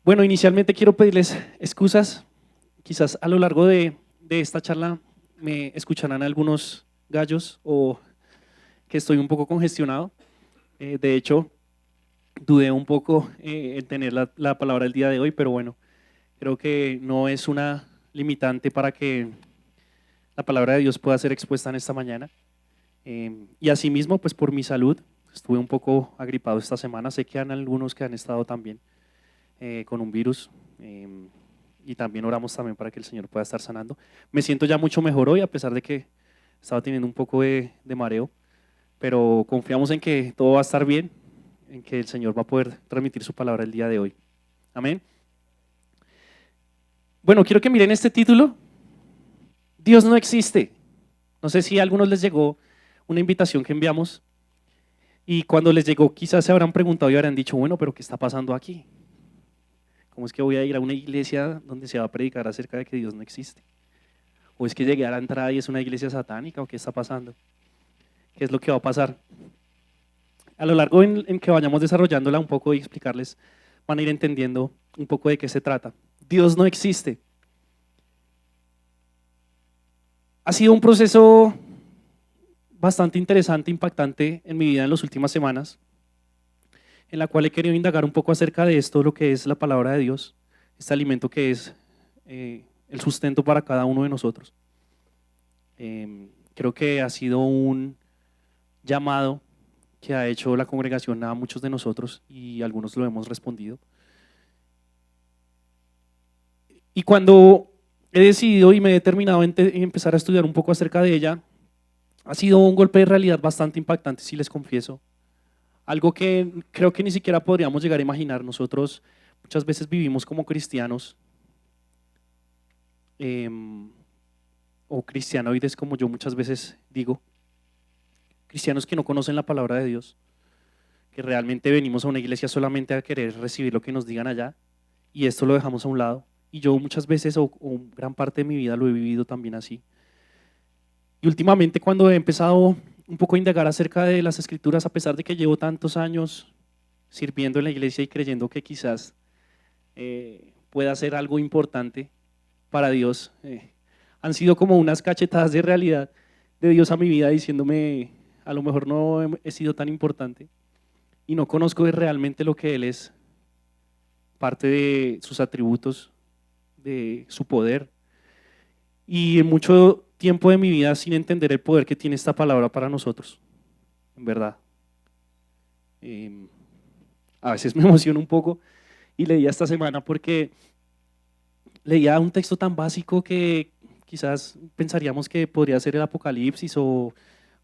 Bueno, inicialmente quiero pedirles excusas. Quizás a lo largo de esta charla me escucharán algunos gallos o que estoy un poco congestionado. De hecho, dudé un poco en tener la palabra el día de hoy, pero bueno, creo que no es una limitante para que la palabra de Dios pueda ser expuesta en esta mañana. Y asimismo, pues por mi salud, estuve un poco agripado esta semana. Sé que hay algunos que han estado también con un virus. Y también oramos también para que el Señor pueda estar sanando. Me siento ya mucho mejor hoy, a pesar de que estaba teniendo un poco de mareo, pero confiamos en que todo va a estar bien, en que el Señor va a poder transmitir su palabra el día de hoy. Amén. Bueno, quiero que miren este título. Dios no existe. No sé si a algunos les llegó una invitación que enviamos y cuando les llegó quizás se habrán preguntado y habrán dicho, bueno, pero ¿qué está pasando aquí? ¿Cómo es que voy a ir a una iglesia donde se va a predicar acerca de que Dios no existe? ¿O es que llegué a la entrada y es una iglesia satánica? ¿O qué está pasando? ¿Qué es lo que va a pasar? A lo largo en que vayamos desarrollándola un poco y explicarles, van a ir entendiendo un poco de qué se trata. Dios no existe. Ha sido un proceso bastante interesante, impactante en mi vida en las últimas semanas, en la cual he querido indagar un poco acerca de esto, lo que es la palabra de Dios, este alimento que es el sustento para cada uno de nosotros. Creo que ha sido un llamado que ha hecho la congregación a muchos de nosotros y algunos lo hemos respondido. Y cuando he decidido y me he determinado en empezar a estudiar un poco acerca de ella, ha sido un golpe de realidad bastante impactante, si les confieso. Algo que creo que ni siquiera podríamos llegar a imaginar. Nosotros muchas veces vivimos como cristianos, o cristianoides, como yo muchas veces digo, cristianos que no conocen la palabra de Dios, que realmente venimos a una iglesia solamente a querer recibir lo que nos digan allá y esto lo dejamos a un lado. Y yo muchas veces o gran parte de mi vida lo he vivido también así. Y últimamente cuando he empezado un poco a indagar acerca de las escrituras, a pesar de que llevo tantos años sirviendo en la iglesia y creyendo que quizás pueda ser algo importante para Dios, han sido como unas cachetadas de realidad de Dios a mi vida diciéndome, a lo mejor no he sido tan importante y no conozco realmente lo que Él es, parte de sus atributos, de su poder. Y en mucho tiempo de mi vida sin entender el poder que tiene esta palabra para nosotros, en verdad. A veces me emociono un poco y leía esta semana porque leía un texto tan básico que quizás pensaríamos que podría ser el Apocalipsis o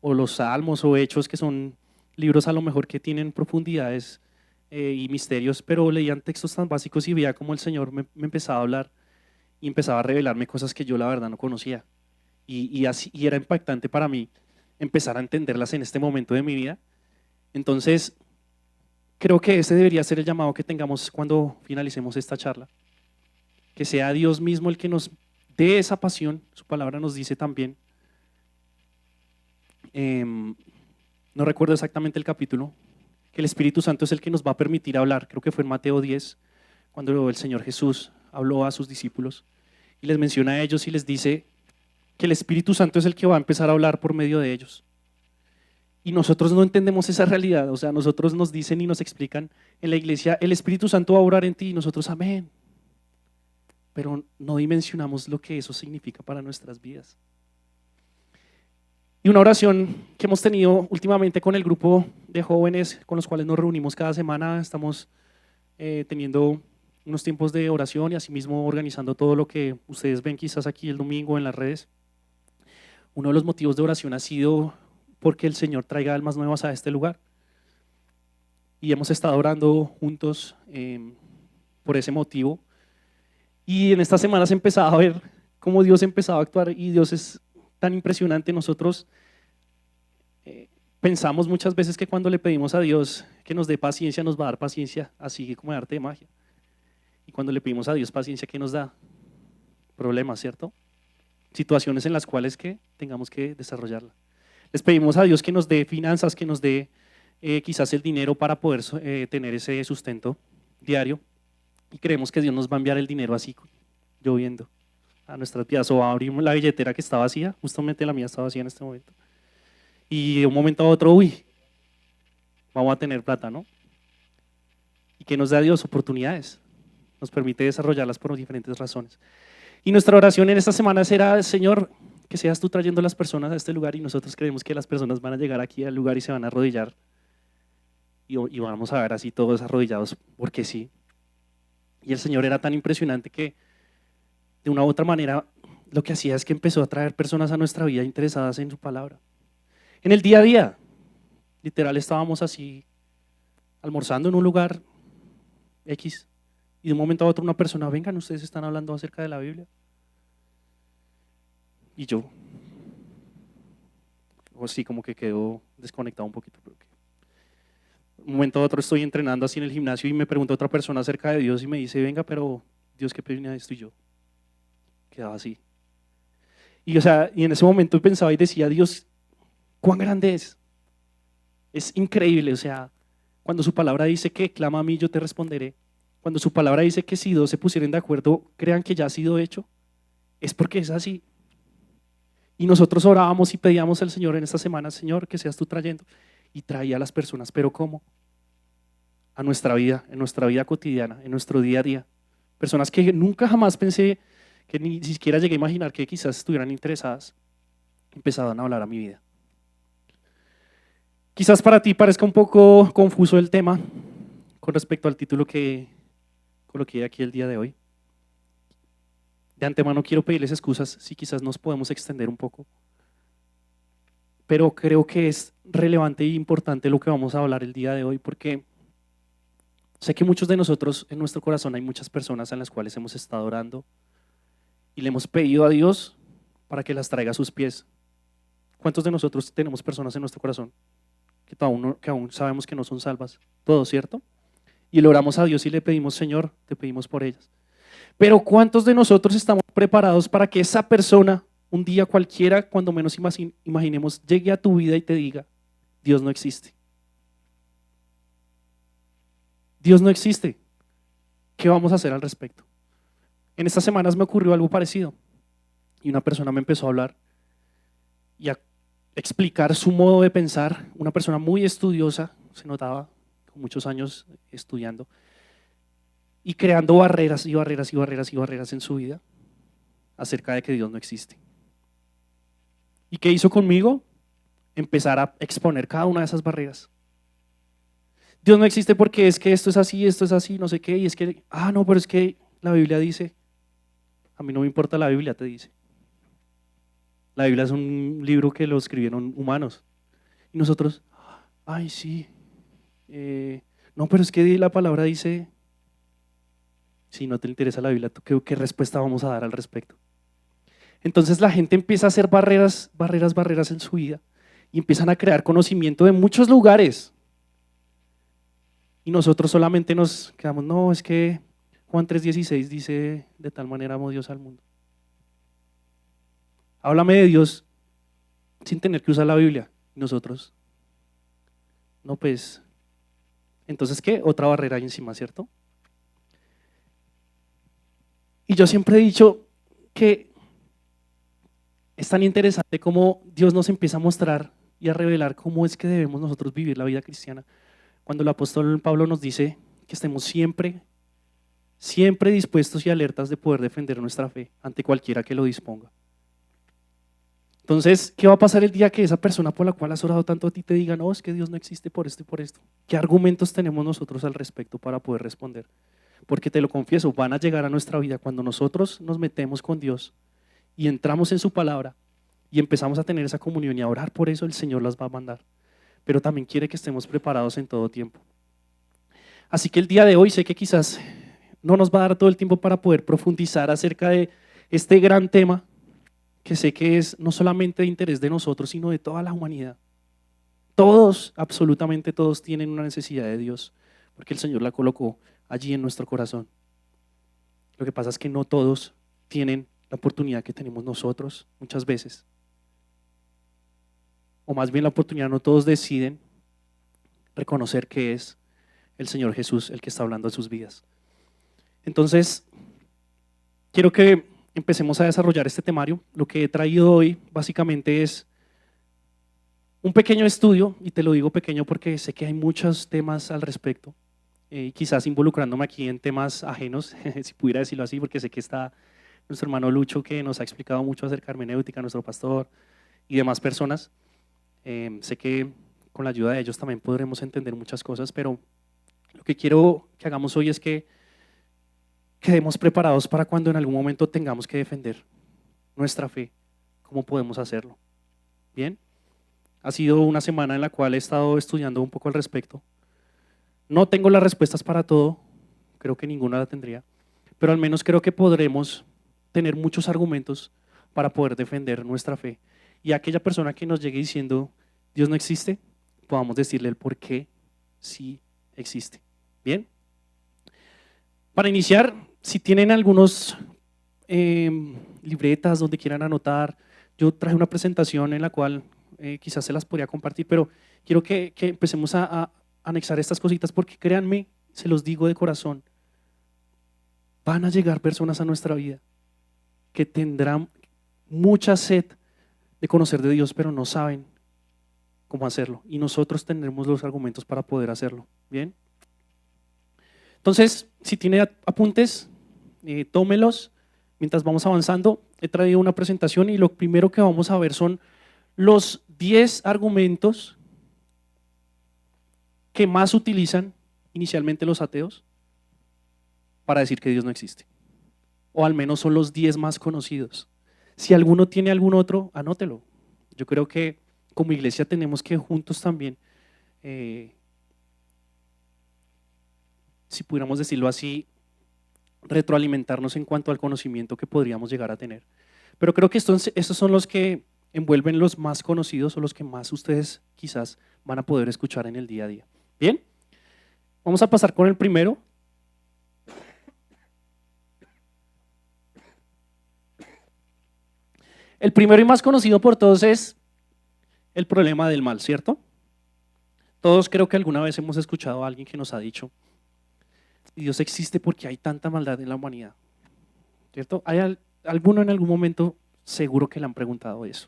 los Salmos o Hechos, que son libros a lo mejor que tienen profundidades y misterios, pero leían textos tan básicos y veía como el Señor me empezaba a hablar y empezaba a revelarme cosas que yo la verdad no conocía. Y era impactante para mí empezar a entenderlas en este momento de mi vida. Entonces, creo que ese debería ser el llamado que tengamos cuando finalicemos esta charla. Que sea Dios mismo el que nos dé esa pasión. Su palabra nos dice también, no recuerdo exactamente el capítulo, que el Espíritu Santo es el que nos va a permitir hablar. Creo que fue en Mateo 10, cuando el Señor Jesús habló a sus discípulos y les menciona a ellos y les dice que el Espíritu Santo es el que va a empezar a hablar por medio de ellos. Y nosotros no entendemos esa realidad. O sea, nosotros nos dicen y nos explican en la iglesia, el Espíritu Santo va a obrar en ti, y nosotros, amén. Pero no dimensionamos lo que eso significa para nuestras vidas. Y una oración que hemos tenido últimamente con el grupo de jóvenes con los cuales nos reunimos cada semana, estamos teniendo unos tiempos de oración y asimismo organizando todo lo que ustedes ven quizás aquí el domingo en las redes. Uno de los motivos de oración ha sido porque el Señor traiga almas nuevas a este lugar. Y hemos estado orando juntos por ese motivo. Y en estas semanas he empezado a ver cómo Dios ha empezado a actuar y Dios es tan impresionante. Nosotros pensamos muchas veces que cuando le pedimos a Dios que nos dé paciencia, nos va a dar paciencia, así como de arte de magia. Y cuando le pedimos a Dios paciencia, ¿qué nos da? Problemas, ¿cierto? Situaciones en las cuales que tengamos que desarrollarla. Les pedimos a Dios que nos dé finanzas, que nos dé quizás el dinero para poder tener ese sustento diario. y creemos que Dios nos va a enviar el dinero así, lloviendo a nuestras vidas, o abrimos la billetera que está vacía, justamente la mía está vacía en este momento, y de un momento a otro, uy, vamos a tener plata, ¿no? Y que nos da Dios oportunidades, nos permite desarrollarlas por diferentes razones. Y nuestra oración en esta semana será, Señor, que seas tú trayendo a las personas a este lugar, y nosotros creemos que las personas van a llegar aquí al lugar y se van a arrodillar, y vamos a ver así todos arrodillados, porque sí. Y el Señor era tan impresionante que de una u otra manera lo que hacía es que empezó a traer personas a nuestra vida interesadas en su palabra. En el día a día, literal estábamos así almorzando en un lugar X, y de un momento a otro una persona, vengan, ustedes están hablando acerca de la Biblia. Y yo, o sí, como que quedo desconectado un poquito. Pero un momento a otro estoy entrenando así en el gimnasio y me pregunta otra persona acerca de Dios y me dice, venga, pero Dios, ¿qué opina de esto? Y yo quedaba así. Y, o sea, y en ese momento pensaba y decía, Dios, ¿cuán grande es? Es increíble, o sea, cuando su palabra dice que clama a mí, yo te responderé. Cuando su palabra dice que si dos se pusieren de acuerdo, crean que ya ha sido hecho, es porque es así. Y nosotros orábamos y pedíamos al Señor en esta semana, Señor, que seas tú trayendo. Y traía a las personas, ¿pero cómo? A nuestra vida, en nuestra vida cotidiana, en nuestro día a día. Personas que nunca jamás pensé, que ni siquiera llegué a imaginar que quizás estuvieran interesadas, empezaban a hablar a mi vida. Quizás para ti parezca un poco confuso el tema con respecto al título que coloqué aquí el día de hoy. De antemano quiero pedirles excusas si quizás nos podemos extender un poco, pero creo que es relevante e importante lo que vamos a hablar el día de hoy, porque sé que muchos de nosotros en nuestro corazón hay muchas personas en las cuales hemos estado orando y le hemos pedido a Dios para que las traiga a sus pies. ¿Cuántos de nosotros tenemos personas en nuestro corazón que aún sabemos que no son salvas? Todos, ¿cierto? Y le oramos a Dios y le pedimos, Señor, te pedimos por ellas. Pero ¿cuántos de nosotros estamos preparados para que esa persona, un día cualquiera, cuando menos imaginemos, llegue a tu vida y te diga, Dios no existe? Dios no existe. ¿Qué vamos a hacer al respecto? En estas semanas me ocurrió algo parecido y una persona me empezó a hablar y a explicar su modo de pensar, una persona muy estudiosa, se notaba, con muchos años estudiando y creando barreras y barreras y barreras y barreras en su vida acerca de que Dios no existe. ¿Y qué hizo conmigo? Empezar a exponer cada una de esas barreras. Dios no existe porque es que esto es así, no sé qué, y es que, no, pero es que la Biblia dice, a mí no me importa la Biblia, te dice. La Biblia es un libro que lo escribieron humanos. Y nosotros, ay, sí, no, pero es que la palabra dice, si no te interesa la Biblia, ¿qué respuesta vamos a dar al respecto? Entonces la gente empieza a hacer barreras en su vida y empiezan a crear conocimiento de muchos lugares. Y nosotros solamente nos quedamos, no, es que Juan 3:16 dice, de tal manera amó Dios al mundo. Háblame de Dios sin tener que usar la Biblia. Y nosotros, no, pues, entonces, ¿qué? Otra barrera ahí encima, ¿cierto? Y yo siempre he dicho que es tan interesante cómo Dios nos empieza a mostrar y a revelar cómo es que debemos nosotros vivir la vida cristiana. Cuando el apóstol Pablo nos dice que estemos siempre dispuestos y alertas de poder defender nuestra fe ante cualquiera que lo disponga. Entonces, ¿qué va a pasar el día que esa persona por la cual has orado tanto a ti te diga, no, es que Dios no existe por esto y por esto? ¿Qué argumentos tenemos nosotros al respecto para poder responder? Porque te lo confieso, van a llegar a nuestra vida cuando nosotros nos metemos con Dios y entramos en su palabra y empezamos a tener esa comunión y a orar por eso, el Señor las va a mandar. Pero también quiere que estemos preparados en todo tiempo. Así que el día de hoy sé que quizás no nos va a dar todo el tiempo para poder profundizar acerca de este gran tema que sé que es no solamente de interés de nosotros, sino de toda la humanidad. Todos, absolutamente todos tienen una necesidad de Dios, porque el Señor la colocó allí en nuestro corazón. Lo que pasa es que no todos tienen la oportunidad que tenemos nosotros muchas veces. O más bien la oportunidad, no todos deciden reconocer que es el Señor Jesús el que está hablando de sus vidas. Entonces, quiero que empecemos a desarrollar este temario. Lo que he traído hoy básicamente es un pequeño estudio, y te lo digo pequeño porque sé que hay muchos temas al respecto, quizás involucrándome aquí en temas ajenos, si pudiera decirlo así, porque sé que está nuestro hermano Lucho, que nos ha explicado mucho acerca de hermenéutica, nuestro pastor y demás personas. Sé que con la ayuda de ellos también podremos entender muchas cosas, pero lo que quiero que hagamos hoy es que quedemos preparados para cuando en algún momento tengamos que defender nuestra fe, cómo podemos hacerlo. Bien, ha sido una semana en la cual he estado estudiando un poco al respecto. No tengo las respuestas para todo, creo que ninguna la tendría, pero al menos creo que podremos tener muchos argumentos para poder defender nuestra fe. Y a aquella persona que nos llegue diciendo Dios no existe, podamos decirle el por qué sí existe. Bien, para iniciar, si tienen algunos libretas donde quieran anotar, yo traje una presentación en la cual quizás se las podría compartir, pero quiero que empecemos a anexar estas cositas porque créanme, se los digo de corazón, van a llegar personas a nuestra vida que tendrán mucha sed de conocer de Dios, pero no saben cómo hacerlo. Y nosotros tendremos los argumentos para poder hacerlo. ¿Bien? Entonces, si tiene apuntes, tómelos. Mientras vamos avanzando, he traído una presentación y lo primero que vamos a ver son los 10 argumentos que más utilizan inicialmente los ateos para decir que Dios no existe. O al menos son los 10 más conocidos. Si alguno tiene algún otro, anótelo. Yo creo que como iglesia tenemos que juntos también, si pudiéramos decirlo así, retroalimentarnos en cuanto al conocimiento que podríamos llegar a tener. Pero creo que estos son los que envuelven los más conocidos o los que más ustedes quizás van a poder escuchar en el día a día. Bien, vamos a pasar con el primero. El primero y más conocido por todos es el problema del mal, ¿cierto? Todos creo que alguna vez hemos escuchado a alguien que nos ha dicho, Dios existe porque hay tanta maldad en la humanidad, ¿cierto? ¿Hay alguno en algún momento seguro que le han preguntado eso?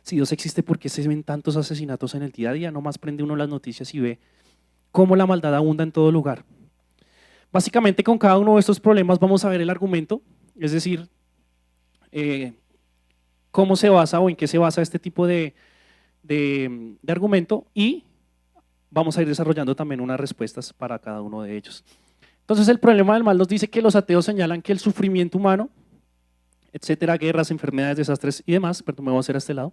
Si Dios existe, ¿por qué se ven tantos asesinatos en el día a día? Nomás prende uno las noticias y ve cómo la maldad abunda en todo lugar. Básicamente con cada uno de estos problemas vamos a ver el argumento, es decir, cómo se basa o en qué se basa este tipo de argumento, y vamos a ir desarrollando también unas respuestas para cada uno de ellos. Entonces el problema del mal nos dice que los ateos señalan que el sufrimiento humano, etcétera, guerras, enfermedades, desastres y demás, perdón, me voy a hacer a este lado,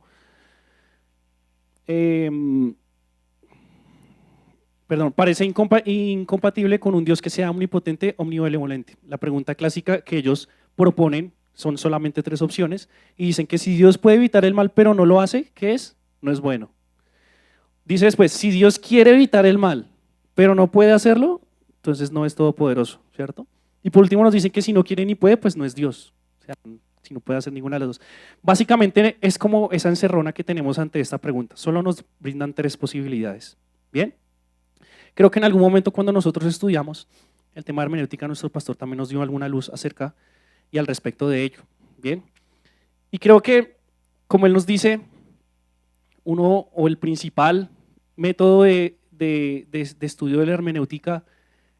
parece incompatible con un Dios que sea omnipotente, omnibenevolente. La pregunta clásica que ellos proponen son solamente 3 opciones y dicen que si Dios puede evitar el mal pero no lo hace, ¿qué es? No es bueno. Dice después, si Dios quiere evitar el mal pero no puede hacerlo, entonces no es todopoderoso, ¿cierto? Y por último nos dicen que si no quiere ni puede, pues no es Dios. O sea, si no puede hacer ninguna de las dos. Básicamente es como esa encerrona que tenemos ante esta pregunta. Solo nos brindan 3 posibilidades. ¿Bien? Creo que en algún momento cuando nosotros estudiamos el tema de hermenéutica, nuestro pastor también nos dio alguna luz acerca y al respecto de ello. ¿Bien? Y creo que, como él nos dice, uno o el principal método de estudio de la hermenéutica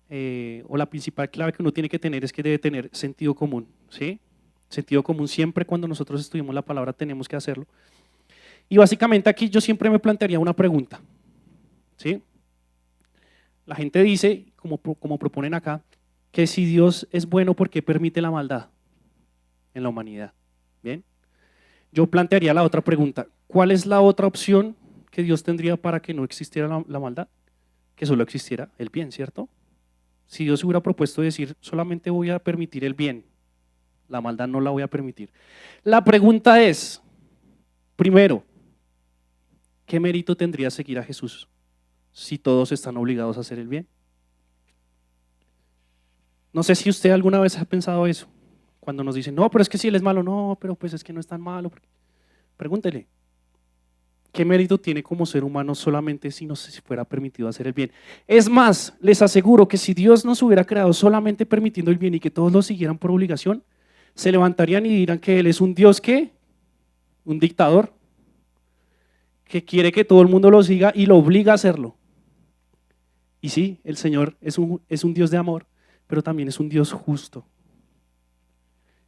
o la principal clave que uno tiene que tener es que debe tener sentido común, ¿sí? Sentido común siempre cuando nosotros estudiamos la palabra tenemos que hacerlo. Y básicamente aquí yo siempre me plantearía una pregunta, ¿sí? La gente dice, como proponen acá, que si Dios es bueno, ¿por qué permite la maldad en la humanidad? ¿Bien? Yo plantearía la otra pregunta, ¿cuál es la otra opción que Dios tendría para que no existiera la maldad? Que solo existiera el bien, ¿cierto? Si Dios hubiera propuesto decir, solamente voy a permitir el bien, la maldad no la voy a permitir. La pregunta es, primero, ¿qué mérito tendría seguir a Jesús si todos están obligados a hacer el bien? No sé si usted alguna vez ha pensado eso, cuando nos dicen, no, pero es que si él es malo, no, pero pues es que no es tan malo. Pregúntele, ¿qué mérito tiene como ser humano solamente si nos fuera permitido hacer el bien? Es más, les aseguro que si Dios nos hubiera creado solamente permitiendo el bien y que todos lo siguieran por obligación, se levantarían y dirán que Él es un Dios que, un dictador, que quiere que todo el mundo lo siga y lo obliga a hacerlo. Y sí, el Señor es un Dios de amor, pero también es un Dios justo.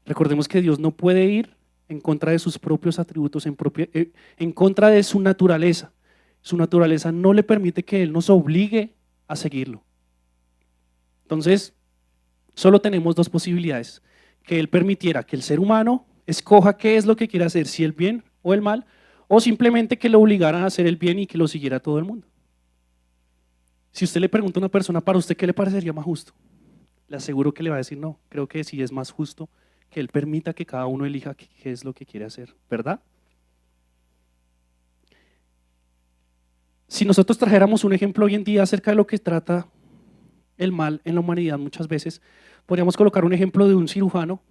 Recordemos que Dios no puede ir en contra de sus propios atributos, en contra de su naturaleza. Su naturaleza no le permite que Él nos obligue a seguirlo. Entonces, solo tenemos dos posibilidades: que Él permitiera que el ser humano escoja qué es lo que quiere hacer, si el bien o el mal, o simplemente que lo obligaran a hacer el bien y que lo siguiera todo el mundo. Si usted le pregunta a una persona, ¿para usted qué le parecería más justo? Le aseguro que le va a decir no. Creo que sí es más justo que Él permita que cada uno elija qué es lo que quiere hacer, ¿verdad? Si nosotros trajéramos un ejemplo hoy en día acerca de lo que trata el mal en la humanidad muchas veces, podríamos colocar un ejemplo de un cirujano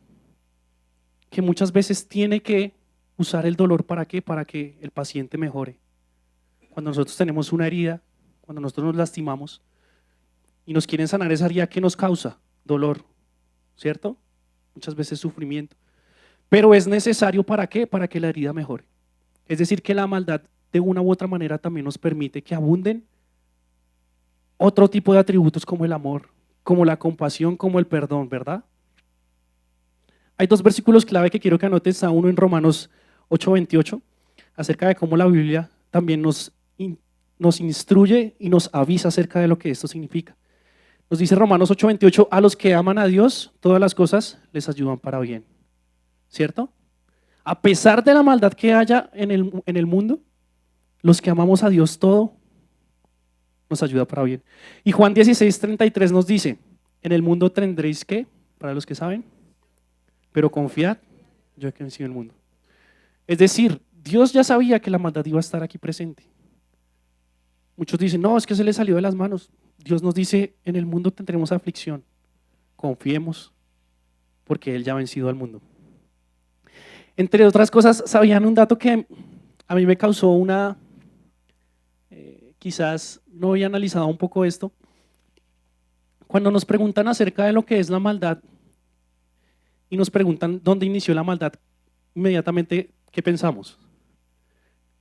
que muchas veces tiene que usar el dolor ¿para qué? Para que el paciente mejore. Cuando nosotros tenemos una herida, cuando nosotros nos lastimamos y nos quieren sanar esa herida, ¿qué nos causa? Dolor, ¿cierto? Muchas veces sufrimiento. Pero es necesario ¿para qué? Para que la herida mejore. Es decir, que la maldad de una u otra manera también nos permite que abunden otro tipo de atributos como el amor, como la compasión, como el perdón, ¿verdad? Hay dos versículos clave que quiero que anotes, a uno en Romanos 8:28, acerca de cómo la Biblia también nos instruye y nos avisa acerca de lo que esto significa. Nos dice Romanos 8:28, a los que aman a Dios, todas las cosas les ayudan para bien, ¿cierto? A pesar de la maldad que haya en el mundo, los que amamos a Dios, todo nos ayuda para bien. Y Juan 16:33 nos dice, en el mundo tendréis ¿qué? Para los que saben, pero confiad, yo he vencido el mundo. Es decir, Dios ya sabía que la maldad iba a estar aquí presente. Muchos dicen, no, es que se le salió de las manos. Dios nos dice, en el mundo tendremos aflicción. Confiemos, porque Él ya ha vencido al mundo. Entre otras cosas, ¿sabían un dato que a mí me causó quizás no había analizado un poco esto? Cuando nos preguntan acerca de lo que es la maldad y nos preguntan dónde inició la maldad, inmediatamente, ¿qué pensamos?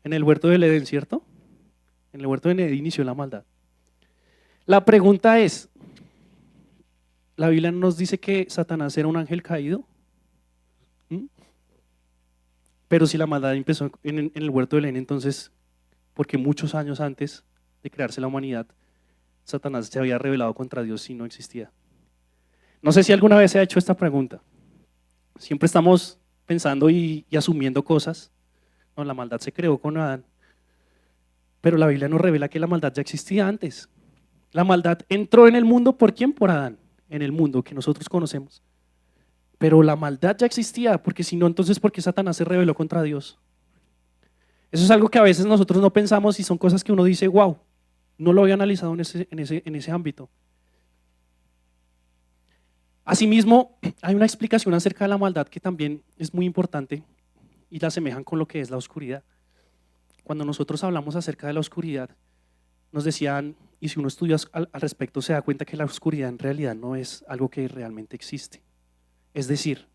En el huerto del Edén, ¿cierto? En el huerto del Edén inició la maldad. La pregunta es, ¿la Biblia nos dice que Satanás era un ángel caído? Pero si la maldad empezó en el huerto del Edén, entonces, porque muchos años antes de crearse la humanidad, Satanás se había rebelado contra Dios y no existía. No sé si alguna vez se ha hecho esta pregunta. Siempre estamos pensando y asumiendo cosas. No, la maldad se creó con Adán. Pero la Biblia nos revela que la maldad ya existía antes. La maldad entró en el mundo, ¿por quién? Por Adán, en el mundo que nosotros conocemos. Pero la maldad ya existía, porque si no, entonces ¿por qué Satanás se rebeló contra Dios? Eso es algo que a veces nosotros no pensamos y son cosas que uno dice, wow, no lo había analizado en ese ámbito. Asimismo, hay una explicación acerca de la maldad que también es muy importante y la asemejan con lo que es la oscuridad. Cuando nosotros hablamos acerca de la oscuridad, nos decían, y si uno estudia al respecto se da cuenta que la oscuridad en realidad no es algo que realmente existe. Es decir,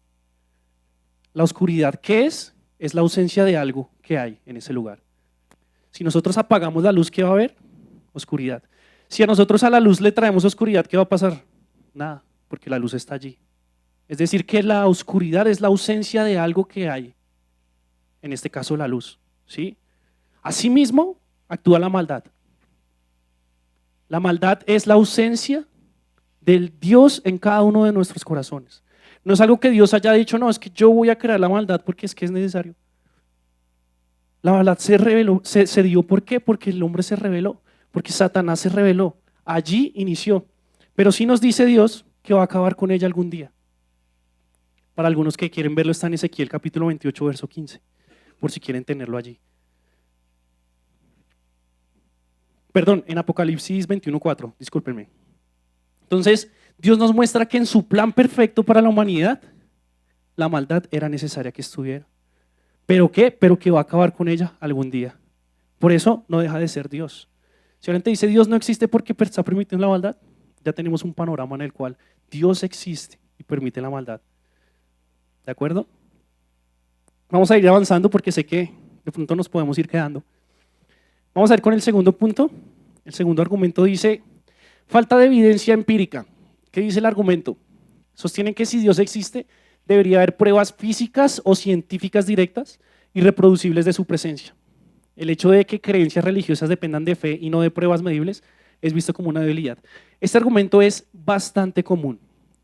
la oscuridad, ¿qué es? Es la ausencia de algo que hay en ese lugar. Si nosotros apagamos la luz, ¿qué va a haber? Oscuridad. Si a nosotros a la luz le traemos oscuridad, ¿qué va a pasar? Nada, porque la luz está allí. Es decir, que la oscuridad es la ausencia de algo que hay. En este caso, la luz. ¿Sí? Asimismo, actúa la maldad. La maldad es la ausencia del Dios en cada uno de nuestros corazones. No es algo que Dios haya dicho, no, es que yo voy a crear la maldad porque es que es necesario. La maldad se reveló, se dio, ¿por qué? Porque el hombre se rebeló, porque Satanás se rebeló. Allí inició. Pero sí nos dice Dios que va a acabar con ella algún día. Para algunos que quieren verlo está en Ezequiel capítulo 28, verso 15, por si quieren tenerlo allí. Perdón, en Apocalipsis 21:4, discúlpenme. Entonces, Dios nos muestra que en su plan perfecto para la humanidad, la maldad era necesaria que estuviera. ¿Pero qué? Pero que va a acabar con ella algún día. Por eso no deja de ser Dios. Si alguien te dice Dios no existe porque está permitiendo la maldad, ya tenemos un panorama en el cual Dios existe y permite la maldad. ¿De acuerdo? Vamos a ir avanzando porque sé que de pronto nos podemos ir quedando. Vamos a ir con el segundo punto. El segundo argumento dice, falta de evidencia empírica. ¿Qué dice el argumento? Sostienen que si Dios existe, debería haber pruebas físicas o científicas directas y reproducibles de su presencia. El hecho de que creencias religiosas dependan de fe y no de pruebas medibles es visto como una debilidad. Este argumento es bastante común.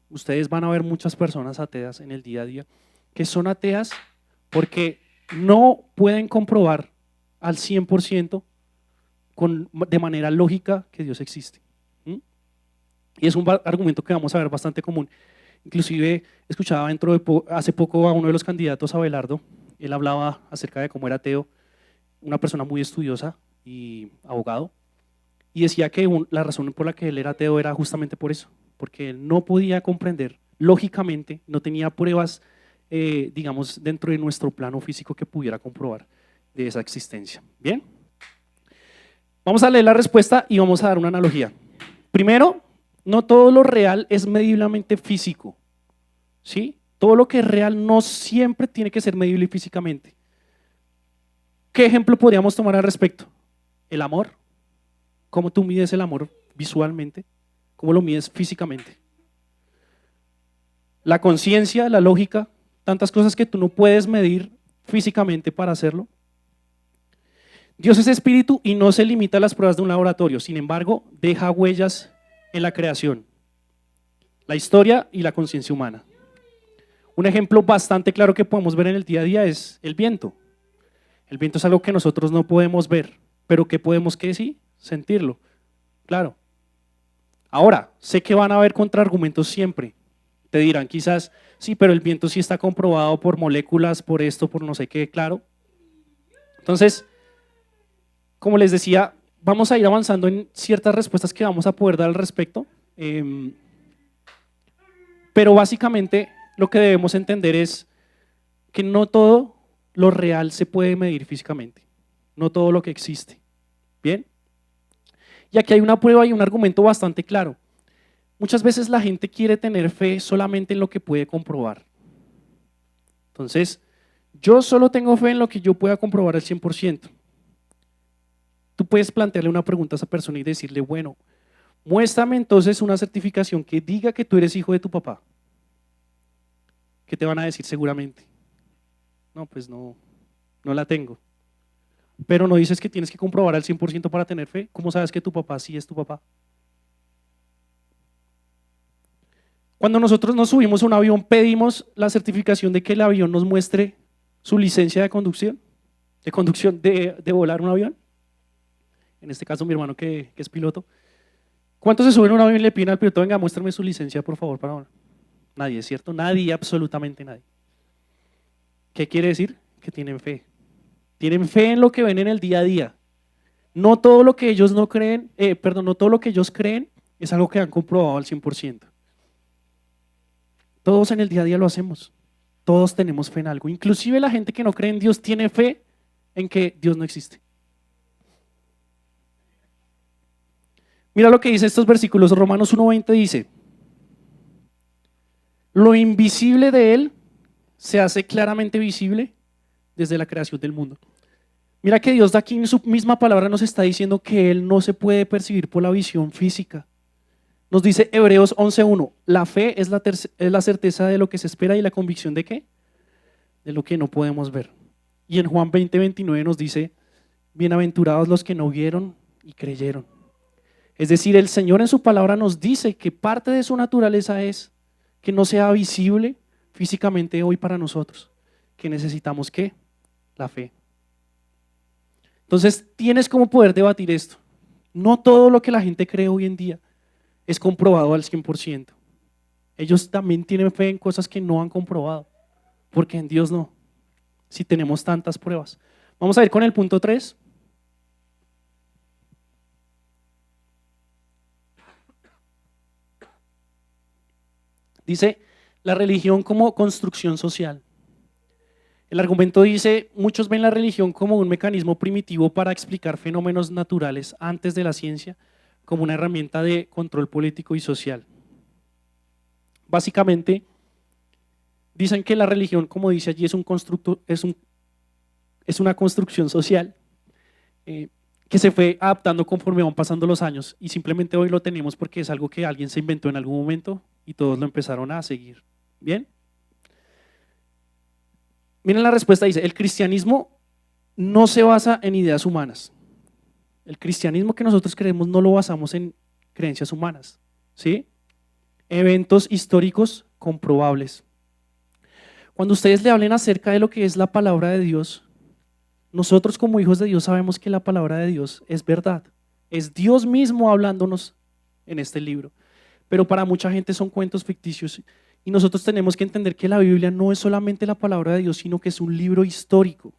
Ustedes van a ver muchas personas ateas en el día a día que son ateas porque no pueden comprobar al 100% de manera lógica que Dios existe. Y es un argumento que vamos a ver bastante común. Inclusive escuchaba hace poco a uno de los candidatos a Abelardo, él hablaba acerca de cómo era ateo, una persona muy estudiosa y abogado, y decía que la razón por la que él era ateo era justamente por eso, porque él no podía comprender lógicamente, no tenía pruebas, digamos, dentro de nuestro plano físico que pudiera comprobar de esa existencia. Bien, vamos a leer la respuesta y vamos a dar una analogía. Primero, no todo lo real es mediblemente físico, ¿sí? Todo lo que es real no siempre tiene que ser medible físicamente. ¿Qué ejemplo podríamos tomar al respecto? El amor. ¿Cómo tú mides el amor visualmente? ¿Cómo lo mides físicamente? La conciencia, la lógica, tantas cosas que tú no puedes medir físicamente para hacerlo. Dios es espíritu y no se limita a las pruebas de un laboratorio, sin embargo, deja huellas en la creación, la historia y la conciencia humana. Un ejemplo bastante claro que podemos ver en el día a día es el viento. El viento es algo que nosotros no podemos ver, pero que podemos, ¿qué sí? Sentirlo, claro. Ahora, sé que van a haber contraargumentos siempre. Te dirán quizás, sí, pero el viento sí está comprobado por moléculas, por esto, por no sé qué, claro. Entonces, como les decía, vamos a ir avanzando en ciertas respuestas que vamos a poder dar al respecto. Pero básicamente lo que debemos entender es que no todo lo real se puede medir físicamente, no todo lo que existe. ¿Bien? Y aquí hay una prueba y un argumento bastante claro. Muchas veces la gente quiere tener fe solamente en lo que puede comprobar. Entonces, yo solo tengo fe en lo que yo pueda comprobar al 100%. Tú puedes plantearle una pregunta a esa persona y decirle, bueno, muéstrame entonces una certificación que diga que tú eres hijo de tu papá. ¿Qué te van a decir seguramente? No, pues no la tengo. Pero no dices que tienes que comprobar al 100% para tener fe. ¿Cómo sabes que tu papá sí es tu papá? Cuando nosotros nos subimos a un avión, pedimos la certificación de que el avión nos muestre su licencia de conducción, de volar un avión. En este caso mi hermano que es piloto. ¿Cuántos se suben a un avión y le piden al piloto, venga, muéstrame su licencia por favor para volar? Nadie, ¿cierto? Nadie, absolutamente nadie. ¿Qué quiere decir? Que tienen fe. Tienen fe en lo que ven en el día a día. No todo lo que ellos no creen, no todo lo que ellos creen es algo que han comprobado al 100%. Todos en el día a día lo hacemos. Todos tenemos fe en algo. Inclusive la gente que no cree en Dios tiene fe en que Dios no existe. Mira lo que dice estos versículos. Romanos 1:20 dice, lo invisible de Él se hace claramente visible desde la creación del mundo. Mira que Dios de aquí en su misma palabra nos está diciendo que Él no se puede percibir por la visión física. Nos dice Hebreos 11:1, la fe es la certeza de lo que se espera y la convicción de ¿qué? De lo que no podemos ver. Y en Juan 20:29 nos dice, bienaventurados los que no vieron y creyeron. Es decir, el Señor en su palabra nos dice que parte de su naturaleza es que no sea visible físicamente hoy para nosotros, que necesitamos ¿qué? La fe. Entonces tienes como poder debatir esto. No todo lo que la gente cree hoy en día es comprobado al 100%. Ellos también tienen fe en cosas que no han comprobado, porque en Dios no, si tenemos tantas pruebas. Vamos a ir con el punto 3. Dice, la religión como construcción social. El argumento dice, muchos ven la religión como un mecanismo primitivo para explicar fenómenos naturales antes de la ciencia, como una herramienta de control político y social. Básicamente, dicen que la religión, como dice allí, es una construcción social que se fue adaptando conforme van pasando los años y simplemente hoy lo tenemos porque es algo que alguien se inventó en algún momento y todos lo empezaron a seguir. ¿Bien? Miren la respuesta, dice, el cristianismo no se basa en ideas humanas. El cristianismo que nosotros creemos no lo basamos en creencias humanas, ¿sí? Eventos históricos comprobables. Cuando ustedes le hablen acerca de lo que es la palabra de Dios, nosotros como hijos de Dios sabemos que la palabra de Dios es verdad. Es Dios mismo hablándonos en este libro. Pero para mucha gente son cuentos ficticios y nosotros tenemos que entender que la Biblia no es solamente la palabra de Dios, sino que es un libro histórico.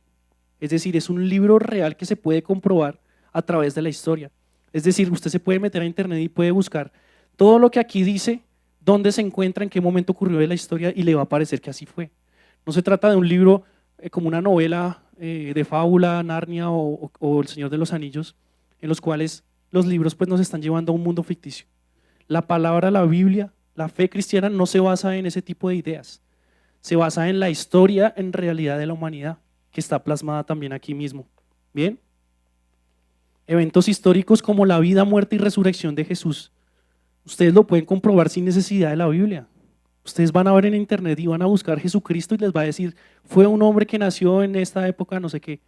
Es decir, es un libro real que se puede comprobar a través de la historia. Es decir, usted se puede meter a internet y puede buscar todo lo que aquí dice, dónde se encuentra, en qué momento ocurrió de la historia y le va a parecer que así fue. No se trata de un libro como una novela de fábula, Narnia o El Señor de los Anillos, en los cuales los libros pues nos están llevando a un mundo ficticio. La palabra, la Biblia, la fe cristiana no se basa en ese tipo de ideas, se basa en la historia en realidad de la humanidad, que está plasmada también aquí mismo. ¿Bien? Eventos históricos como la vida, muerte y resurrección de Jesús, ustedes lo pueden comprobar sin necesidad de la Biblia. Ustedes van a ver en internet y van a buscar Jesucristo y les va a decir, fue un hombre que nació en esta época, no sé qué,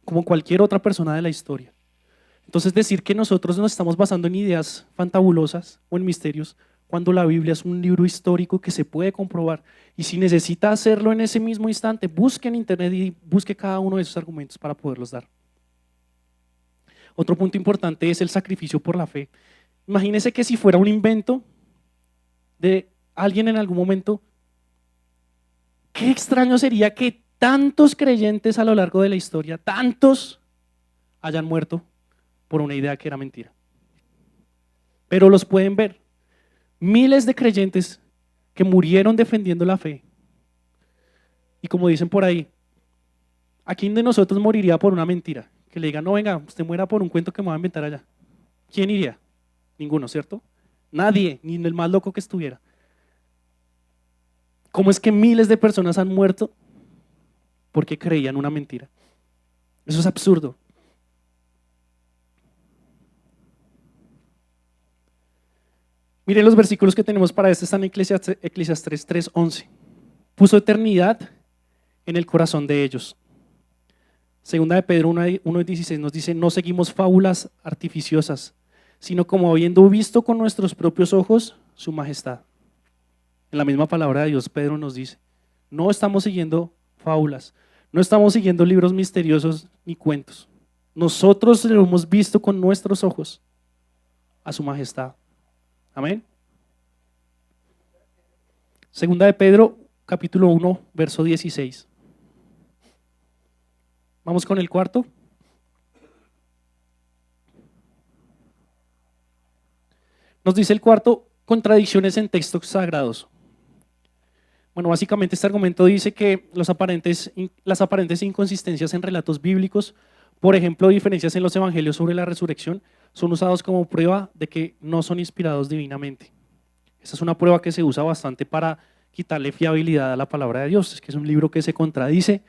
como cualquier otra persona de la historia. Entonces decir que nosotros nos estamos basando en ideas fantabulosas o en misterios, cuando la Biblia es un libro histórico que se puede comprobar. Y si necesita hacerlo en ese mismo instante, busque en internet y busque cada uno de esos argumentos para poderlos dar. Otro punto importante es el sacrificio por la fe. Imagínense que si fuera un invento de alguien en algún momento, qué extraño sería que tantos creyentes a lo largo de la historia, tantos hayan muerto por una idea que era mentira. Pero los pueden ver. Miles de creyentes que murieron defendiendo la fe. Y como dicen por ahí, ¿a quién de nosotros moriría por una mentira? Que le digan, no, venga, usted muera por un cuento que me va a inventar allá. ¿Quién iría? Ninguno, ¿cierto? Nadie, ni el más loco que estuviera. ¿Cómo es que miles de personas han muerto porque creían una mentira? Eso es absurdo. Miren los versículos que tenemos para esto, están en Eclesiastés 3:11. Puso eternidad en el corazón de ellos. Segunda de Pedro 1:16 nos dice, no seguimos fábulas artificiosas, sino como habiendo visto con nuestros propios ojos su majestad. En la misma palabra de Dios, Pedro nos dice, no estamos siguiendo fábulas, no estamos siguiendo libros misteriosos ni cuentos. Nosotros lo hemos visto con nuestros ojos a su majestad. Amén. Segunda de Pedro, capítulo 1, verso 16. Vamos con el cuarto. Nos dice el cuarto, contradicciones en textos sagrados. Bueno, básicamente este argumento dice que las aparentes inconsistencias en relatos bíblicos, por ejemplo, diferencias en los evangelios sobre la resurrección, son usados como prueba de que no son inspirados divinamente. Esta es una prueba que se usa bastante para quitarle fiabilidad a la palabra de Dios. Es que es un libro que se contradice,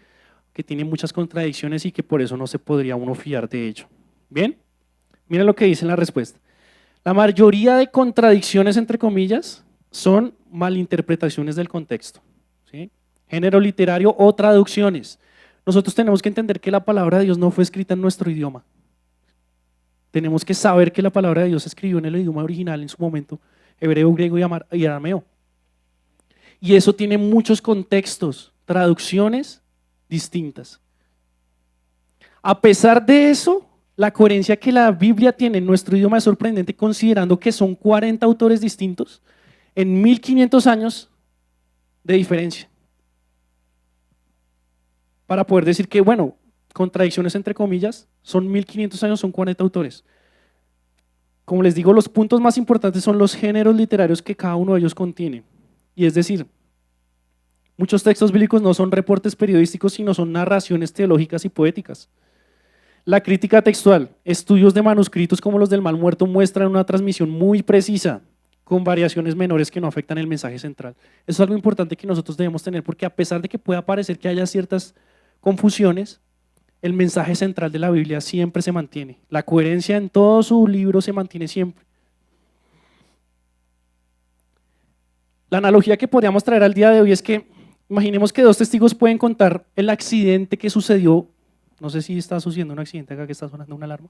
que tiene muchas contradicciones y que por eso no se podría uno fiar de ello. Bien, miren lo que dice en la respuesta. La mayoría de contradicciones, entre comillas, son malinterpretaciones del contexto, ¿sí? Género literario o traducciones. Nosotros tenemos que entender que la palabra de Dios no fue escrita en nuestro idioma. Tenemos que saber que la palabra de Dios se escribió en el idioma original en su momento, hebreo, griego y arameo. Y eso tiene muchos contextos, traducciones distintas. A pesar de eso, la coherencia que la Biblia tiene en nuestro idioma es sorprendente, considerando que son 40 autores distintos en 1500 años de diferencia. Para poder decir que, bueno, contradicciones entre comillas, son 1500 años, son 40 autores. Como les digo, los puntos más importantes son los géneros literarios que cada uno de ellos contiene. Y es decir, Muchos textos bíblicos no son reportes periodísticos, sino son narraciones teológicas y poéticas. La crítica textual, estudios de manuscritos como los del Mal Muerto muestran una transmisión muy precisa, con variaciones menores que no afectan el mensaje central. Eso es algo importante que nosotros debemos tener, porque a pesar de que pueda parecer que haya ciertas confusiones, el mensaje central de la Biblia siempre se mantiene. La coherencia en todo su libro se mantiene siempre. La analogía que podríamos traer al día de hoy es que imaginemos que dos testigos pueden contar el accidente que sucedió. No sé si está sucediendo un accidente acá que está sonando una alarma,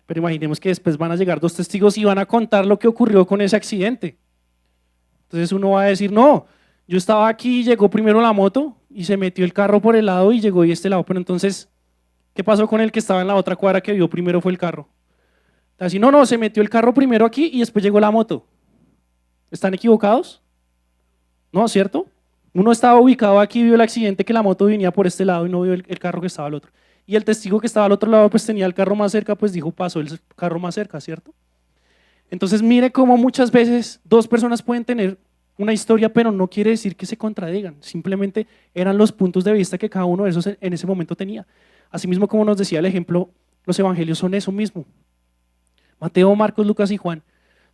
pero imaginemos que después van a llegar dos testigos y van a contar lo que ocurrió con ese accidente. Entonces uno va a decir, no, yo estaba aquí, llegó primero la moto y se metió el carro por el lado y llegó y este lado, pero entonces, ¿qué pasó con el que estaba en la otra cuadra que vio primero fue el carro? Así, no, se metió el carro primero aquí y después llegó la moto. ¿Están equivocados? No, ¿cierto? Uno estaba ubicado aquí, vio el accidente que la moto venía por este lado y no vio el carro que estaba al otro. Y el testigo que estaba al otro lado pues tenía el carro más cerca, pues dijo, pasó el carro más cerca, ¿cierto? Entonces mire cómo muchas veces dos personas pueden tener una historia, pero no quiere decir que se contradigan, simplemente eran los puntos de vista que cada uno de esos en ese momento tenía. Asimismo, como nos decía el ejemplo, los evangelios son eso mismo. Mateo, Marcos, Lucas y Juan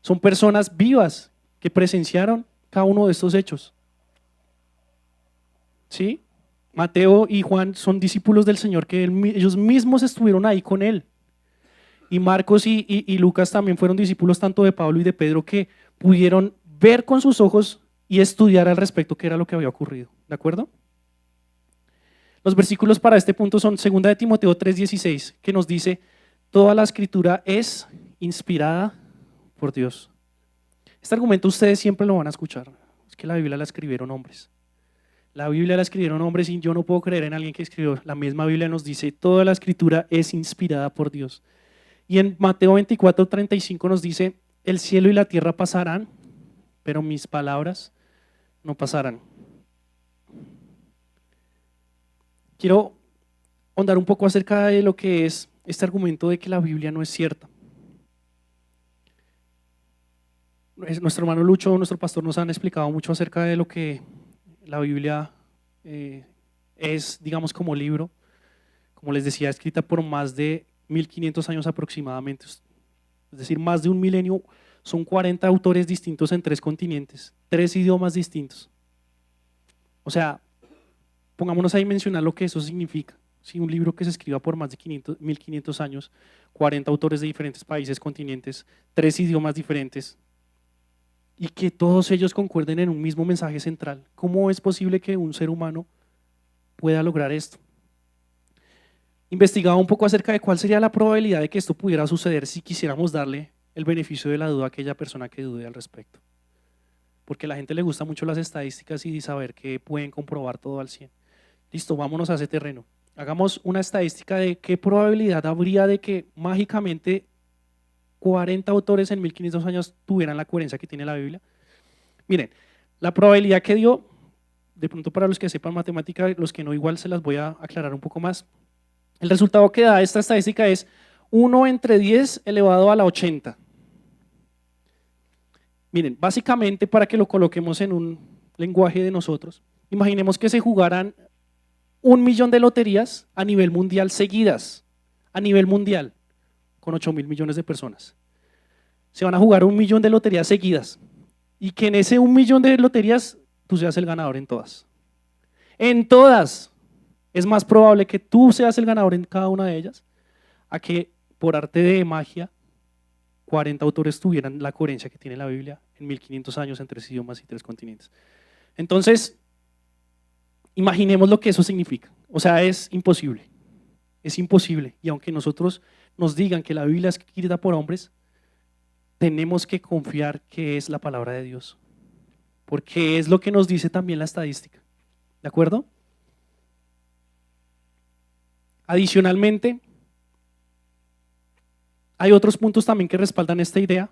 son personas vivas que presenciaron cada uno de estos hechos. ¿Sí? Mateo y Juan son discípulos del Señor que ellos mismos estuvieron ahí con él. Y Marcos y Lucas también fueron discípulos tanto de Pablo y de Pedro que pudieron ver con sus ojos y estudiar al respecto qué era lo que había ocurrido. ¿De acuerdo? Los versículos para este punto son 2 de Timoteo 3:16, que nos dice, toda la escritura es inspirada por Dios. Este argumento ustedes siempre lo van a escuchar, es que la Biblia la escribieron hombres. La Biblia la escribieron hombres y yo no puedo creer en alguien que escribió. La misma Biblia nos dice, toda la escritura es inspirada por Dios. Y en Mateo 24:35 nos dice, el cielo y la tierra pasarán, pero mis palabras no pasarán. Quiero ahondar un poco acerca de lo que es este argumento de que la Biblia no es cierta. Nuestro hermano Lucho, nuestro pastor, nos han explicado mucho acerca de lo que la Biblia es, digamos, como libro. Como les decía, escrita por más de 1500 años aproximadamente, es decir, más de un milenio. Son 40 autores distintos en 3 continentes, 3 idiomas distintos. O sea, pongámonos a dimensionar lo que eso significa. Si un libro que se escriba por más de 1500 años, 40 autores de diferentes países, continentes, 3 idiomas diferentes, y que todos ellos concuerden en un mismo mensaje central. ¿Cómo es posible que un ser humano pueda lograr esto? Investigaba un poco acerca de cuál sería la probabilidad de que esto pudiera suceder si quisiéramos darle el beneficio de la duda a aquella persona que dude al respecto. Porque a la gente le gusta mucho las estadísticas y saber que pueden comprobar todo al 100. Listo, vámonos a ese terreno. Hagamos una estadística de qué probabilidad habría de que mágicamente 40 autores en 1500 años tuvieran la coherencia que tiene la Biblia. Miren, la probabilidad que dio, de pronto para los que sepan matemática, los que no igual se las voy a aclarar un poco más. El resultado que da esta estadística es 1 entre 10 elevado a la 80. Miren, básicamente para que lo coloquemos en un lenguaje de nosotros, imaginemos que se jugaran 1 millón de loterías a nivel mundial seguidas, a nivel mundial, con 8.000 millones de personas. Se van a jugar 1 millón de loterías seguidas y que en ese 1 millón de loterías tú seas el ganador en todas. En todas. Es más probable que tú seas el ganador en cada una de ellas a que por arte de magia 40 autores tuvieran la coherencia que tiene la Biblia en 1500 años en 3 idiomas y 3 continentes. Entonces, imaginemos lo que eso significa. O sea, es imposible. Es imposible. Y aunque nosotros nos digan que la Biblia es escrita por hombres, tenemos que confiar que es la palabra de Dios. Porque es lo que nos dice también la estadística. ¿De acuerdo? Adicionalmente, hay otros puntos también que respaldan esta idea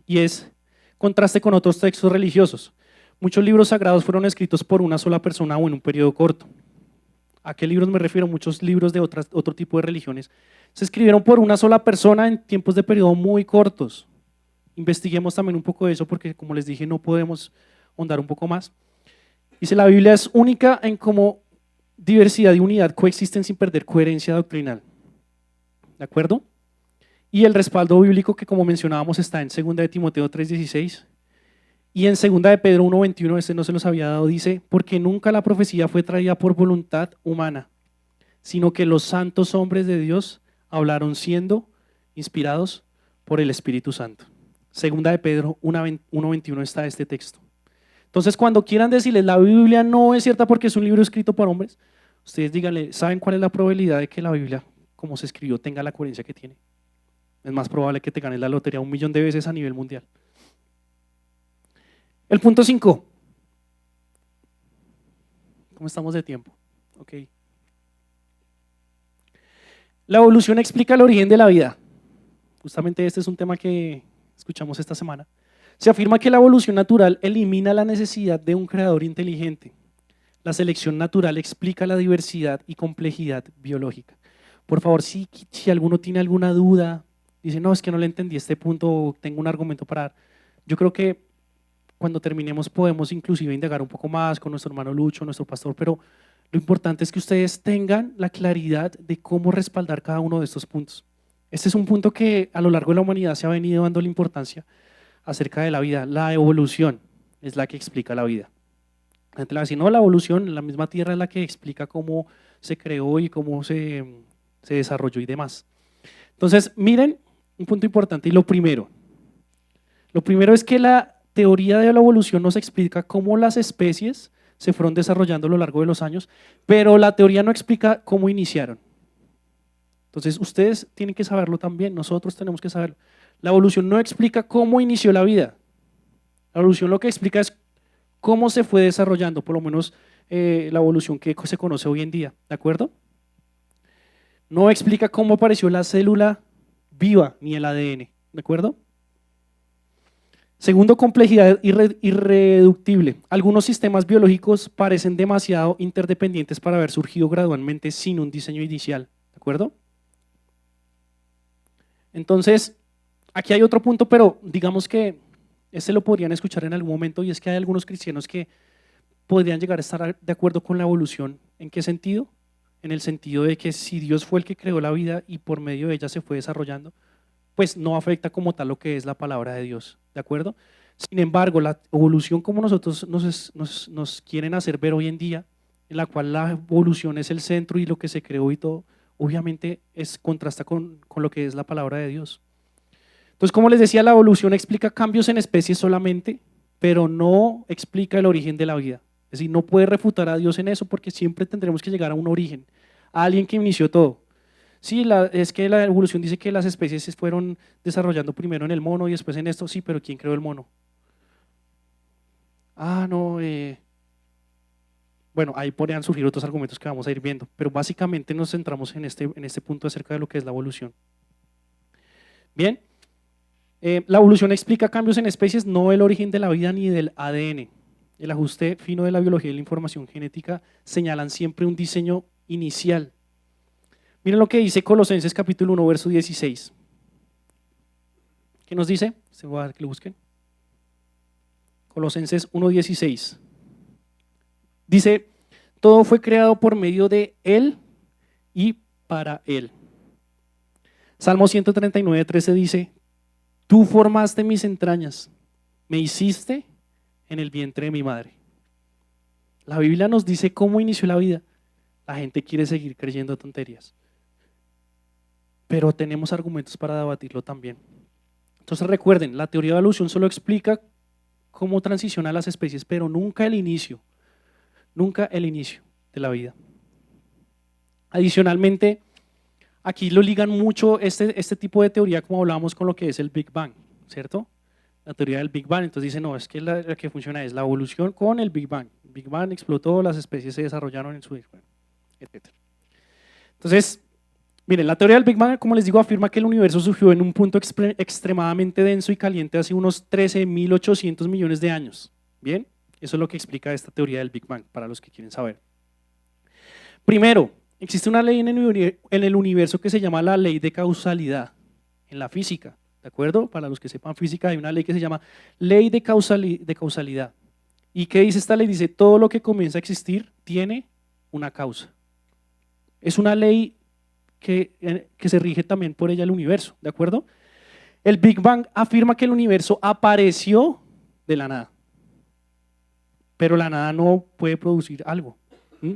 y es contraste con otros textos religiosos. Muchos libros sagrados fueron escritos por una sola persona o en un periodo corto. ¿A qué libros me refiero? Muchos libros de otro tipo de religiones se escribieron por una sola persona en tiempos de periodo muy cortos. Investiguemos también un poco de eso porque, como les dije, no podemos ahondar un poco más. Dice, la Biblia es única en cómo diversidad y unidad coexisten sin perder coherencia doctrinal. ¿De acuerdo? Y el respaldo bíblico que, como mencionábamos, está en 2 de Timoteo 3:16 y en 2 de Pedro 1:21, este no se los había dado, dice, porque nunca la profecía fue traída por voluntad humana, sino que los santos hombres de Dios hablaron siendo inspirados por el Espíritu Santo. 2 de Pedro 1:21 está este texto. Entonces, cuando quieran decirles la Biblia no es cierta porque es un libro escrito por hombres, ustedes díganle, ¿saben cuál es la probabilidad de que la Biblia, como se escribió, tenga la coherencia que tiene? Es más probable que te ganes la lotería 1.000.000 de veces a nivel mundial. El punto 5. ¿Cómo estamos de tiempo? Ok. La evolución explica el origen de la vida. Justamente este es un tema que escuchamos esta semana. Se afirma que la evolución natural elimina la necesidad de un creador inteligente. La selección natural explica la diversidad y complejidad biológica. Por favor, si alguno tiene alguna duda, dice, no, es que no le entendí este punto, o tengo un argumento para dar. Yo creo que cuando terminemos podemos inclusive indagar un poco más con nuestro hermano Lucho, nuestro pastor, pero lo importante es que ustedes tengan la claridad de cómo respaldar cada uno de estos puntos. Este es un punto que a lo largo de la humanidad se ha venido dando la importancia acerca de la vida. La evolución es la que explica la vida. La gente le va a decir, no, la evolución, la misma Tierra es la que explica cómo se creó y cómo se desarrolló y demás. Entonces, miren, un punto importante y lo primero es que la teoría de la evolución nos explica cómo las especies se fueron desarrollando a lo largo de los años, pero la teoría no explica cómo iniciaron. Entonces, ustedes tienen que saberlo también, nosotros tenemos que saberlo. La evolución no explica cómo inició la vida. La evolución lo que explica es cómo se fue desarrollando, por lo menos la evolución que se conoce hoy en día, ¿de acuerdo? No explica cómo apareció la célula viva ni el ADN, ¿de acuerdo? Segundo, complejidad irreductible. Algunos sistemas biológicos parecen demasiado interdependientes para haber surgido gradualmente sin un diseño inicial, ¿de acuerdo? Entonces, aquí hay otro punto, pero digamos que este lo podrían escuchar en algún momento, y es que hay algunos cristianos que podrían llegar a estar de acuerdo con la evolución. ¿En qué sentido? En el sentido de que si Dios fue el que creó la vida y por medio de ella se fue desarrollando, pues no afecta como tal lo que es la palabra de Dios, ¿de acuerdo? Sin embargo, la evolución como nosotros nos quieren hacer ver hoy en día, en la cual la evolución es el centro y lo que se creó y todo, obviamente contrasta con lo que es la palabra de Dios. Entonces, como les decía, la evolución explica cambios en especies solamente, pero no explica el origen de la vida. Es decir, no puede refutar a Dios en eso porque siempre tendremos que llegar a un origen, a alguien que inició todo. Sí, es que la evolución dice que las especies se fueron desarrollando primero en el mono y después en esto, sí, pero ¿quién creó el mono? No, bueno, ahí podrían surgir otros argumentos que vamos a ir viendo, pero básicamente nos centramos en este punto acerca de lo que es la evolución. Bien, la evolución explica cambios en especies, no el origen de la vida ni del ADN. El ajuste fino de la biología y la información genética señalan siempre un diseño inicial. Miren lo que dice Colosenses capítulo 1, verso 16. ¿Qué nos dice? Se va a dar que lo busquen. Colosenses 1:16. Dice, todo fue creado por medio de Él y para Él. Salmo 139:13 dice, tú formaste mis entrañas, me hiciste en el vientre de mi madre. La Biblia nos dice cómo inició la vida. La gente quiere seguir creyendo tonterías, pero tenemos argumentos para debatirlo también. Entonces recuerden, la teoría de la evolución solo explica cómo transicionan las especies, pero nunca el inicio de la vida. Adicionalmente, aquí lo ligan mucho este tipo de teoría, como hablábamos, con lo que es el Big Bang, ¿cierto? La teoría del Big Bang. Entonces dice, no, es que la que funciona es la evolución con el Big Bang. El Big Bang explotó, las especies se desarrollaron en su etc. Entonces, miren, la teoría del Big Bang, como les digo, afirma que el universo surgió en un punto extremadamente denso y caliente hace unos 13.800 millones de años. Bien, eso es lo que explica esta teoría del Big Bang, para los que quieren saber. Primero, existe una ley en el universo que se llama la ley de causalidad, en la física, ¿de acuerdo? Para los que sepan física hay una ley que se llama ley de causalidad. ¿Y qué dice esta ley? Dice, todo lo que comienza a existir tiene una causa. Es una ley que se rige también por ella el universo, ¿de acuerdo? El Big Bang afirma que el universo apareció de la nada, pero la nada no puede producir algo. ¿Mm?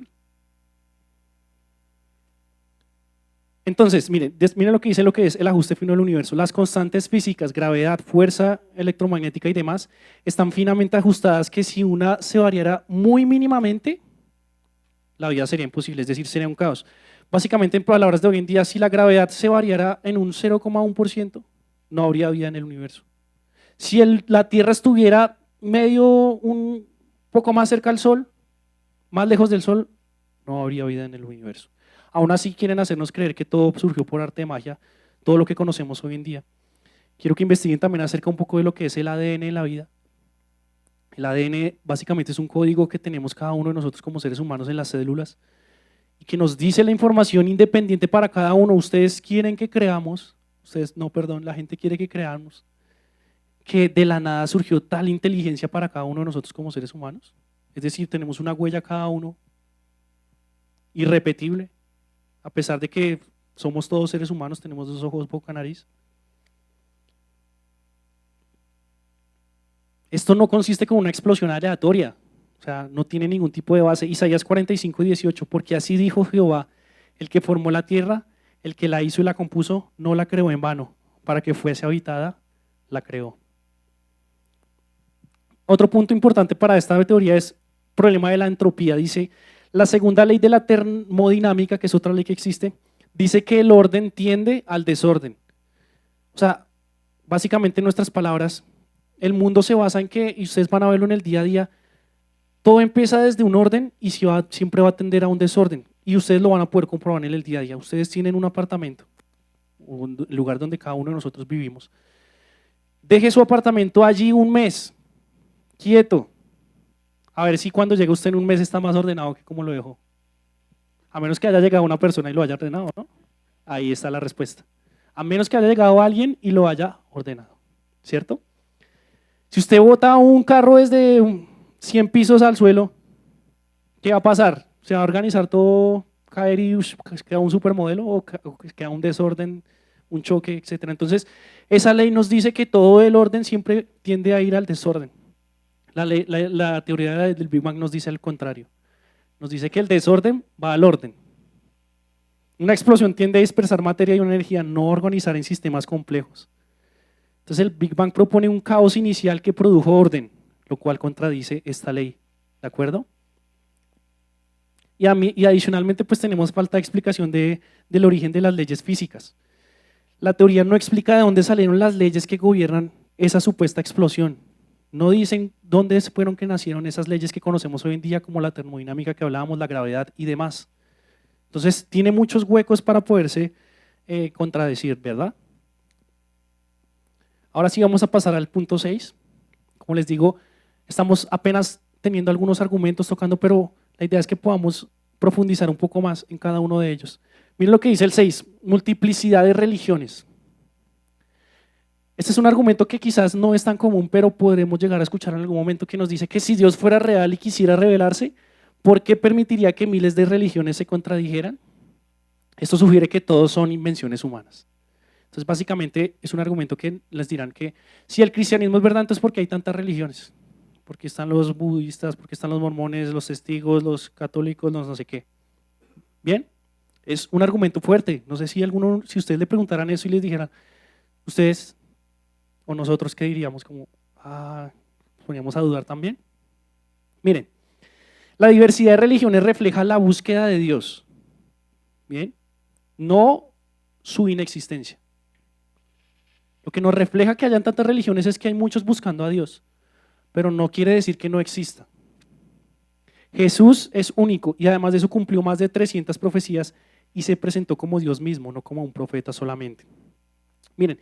Entonces, miren lo que dice lo que es el ajuste fino del universo. Las constantes físicas, gravedad, fuerza electromagnética y demás, están finamente ajustadas que si una se variara muy mínimamente, la vida sería imposible, es decir, sería un caos. Básicamente, en palabras de hoy en día, si la gravedad se variara en un 0,1%, no habría vida en el universo. Si la Tierra estuviera un poco más cerca al Sol, más lejos del Sol, no habría vida en el universo. Aún así quieren hacernos creer que todo surgió por arte de magia, todo lo que conocemos hoy en día. Quiero que investiguen también acerca un poco de lo que es el ADN en la vida. El ADN básicamente es un código que tenemos cada uno de nosotros como seres humanos en las células y que nos dice la información independiente para cada uno. Ustedes quieren que creamos, la gente quiere que creamos que de la nada surgió tal inteligencia para cada uno de nosotros como seres humanos. Es decir, tenemos una huella cada uno irrepetible, a pesar de que somos todos seres humanos, tenemos 2 ojos, boca, nariz. Esto no consiste con una explosión aleatoria, o sea, no tiene ningún tipo de base. Isaías 45:18, porque así dijo Jehová, el que formó la tierra, el que la hizo y la compuso, no la creó en vano, para que fuese habitada, la creó. Otro punto importante para esta teoría es el problema de la entropía. Dice, la segunda ley de la termodinámica, que es otra ley que existe, dice que el orden tiende al desorden. O sea, básicamente en nuestras palabras, el mundo se basa en que, y ustedes van a verlo en el día a día, todo empieza desde un orden y siempre va a tender a un desorden. Y ustedes lo van a poder comprobar en el día a día. Ustedes tienen un apartamento, un lugar donde cada uno de nosotros vivimos. Deje su apartamento allí un mes, quieto. A ver si cuando llegue usted en un mes está más ordenado que como lo dejó. A menos que haya llegado una persona y lo haya ordenado, ¿no? Ahí está la respuesta. A menos que haya llegado alguien y lo haya ordenado, ¿cierto? Si usted bota un carro desde 100 pisos al suelo, ¿qué va a pasar? ¿Se va a organizar todo, caer y queda un supermodelo o queda un desorden, un choque, etcétera? Entonces, esa ley nos dice que todo el orden siempre tiende a ir al desorden. La teoría del Big Bang nos dice el contrario. Nos dice que el desorden va al orden. Una explosión tiende a dispersar materia y una energía, no organizar en sistemas complejos. Entonces el Big Bang propone un caos inicial que produjo orden, lo cual contradice esta ley. ¿De acuerdo? Y adicionalmente pues tenemos falta de explicación del origen de las leyes físicas. La teoría no explica de dónde salieron las leyes que gobiernan esa supuesta explosión. No dicen dónde fueron que nacieron esas leyes que conocemos hoy en día como la termodinámica que hablábamos, la gravedad y demás. Entonces tiene muchos huecos para poderse contradecir, ¿verdad? Ahora sí vamos a pasar al punto 6. Como les digo, estamos apenas teniendo algunos argumentos tocando, pero la idea es que podamos profundizar un poco más en cada uno de ellos. Miren lo que dice el 6, multiplicidad de religiones. Este es un argumento que quizás no es tan común, pero podremos llegar a escuchar en algún momento, que nos dice que si Dios fuera real y quisiera revelarse, ¿por qué permitiría que miles de religiones se contradijeran? Esto sugiere que todos son invenciones humanas. Entonces básicamente es un argumento que les dirán que si el cristianismo es verdad, entonces ¿por qué hay tantas religiones? ¿Por qué están los budistas? ¿Por qué están los mormones, los testigos, los católicos, los no sé qué? Bien, es un argumento fuerte. No sé si ustedes le preguntaran eso y les dijeran, ustedes o nosotros, ¿qué diríamos? Como, poníamos a dudar también. Miren, la diversidad de religiones refleja la búsqueda de Dios. Bien, no su inexistencia. Lo que nos refleja que hayan tantas religiones es que hay muchos buscando a Dios, pero no quiere decir que no exista. Jesús es único y además de eso cumplió más de 300 profecías y se presentó como Dios mismo, no como un profeta solamente. Miren,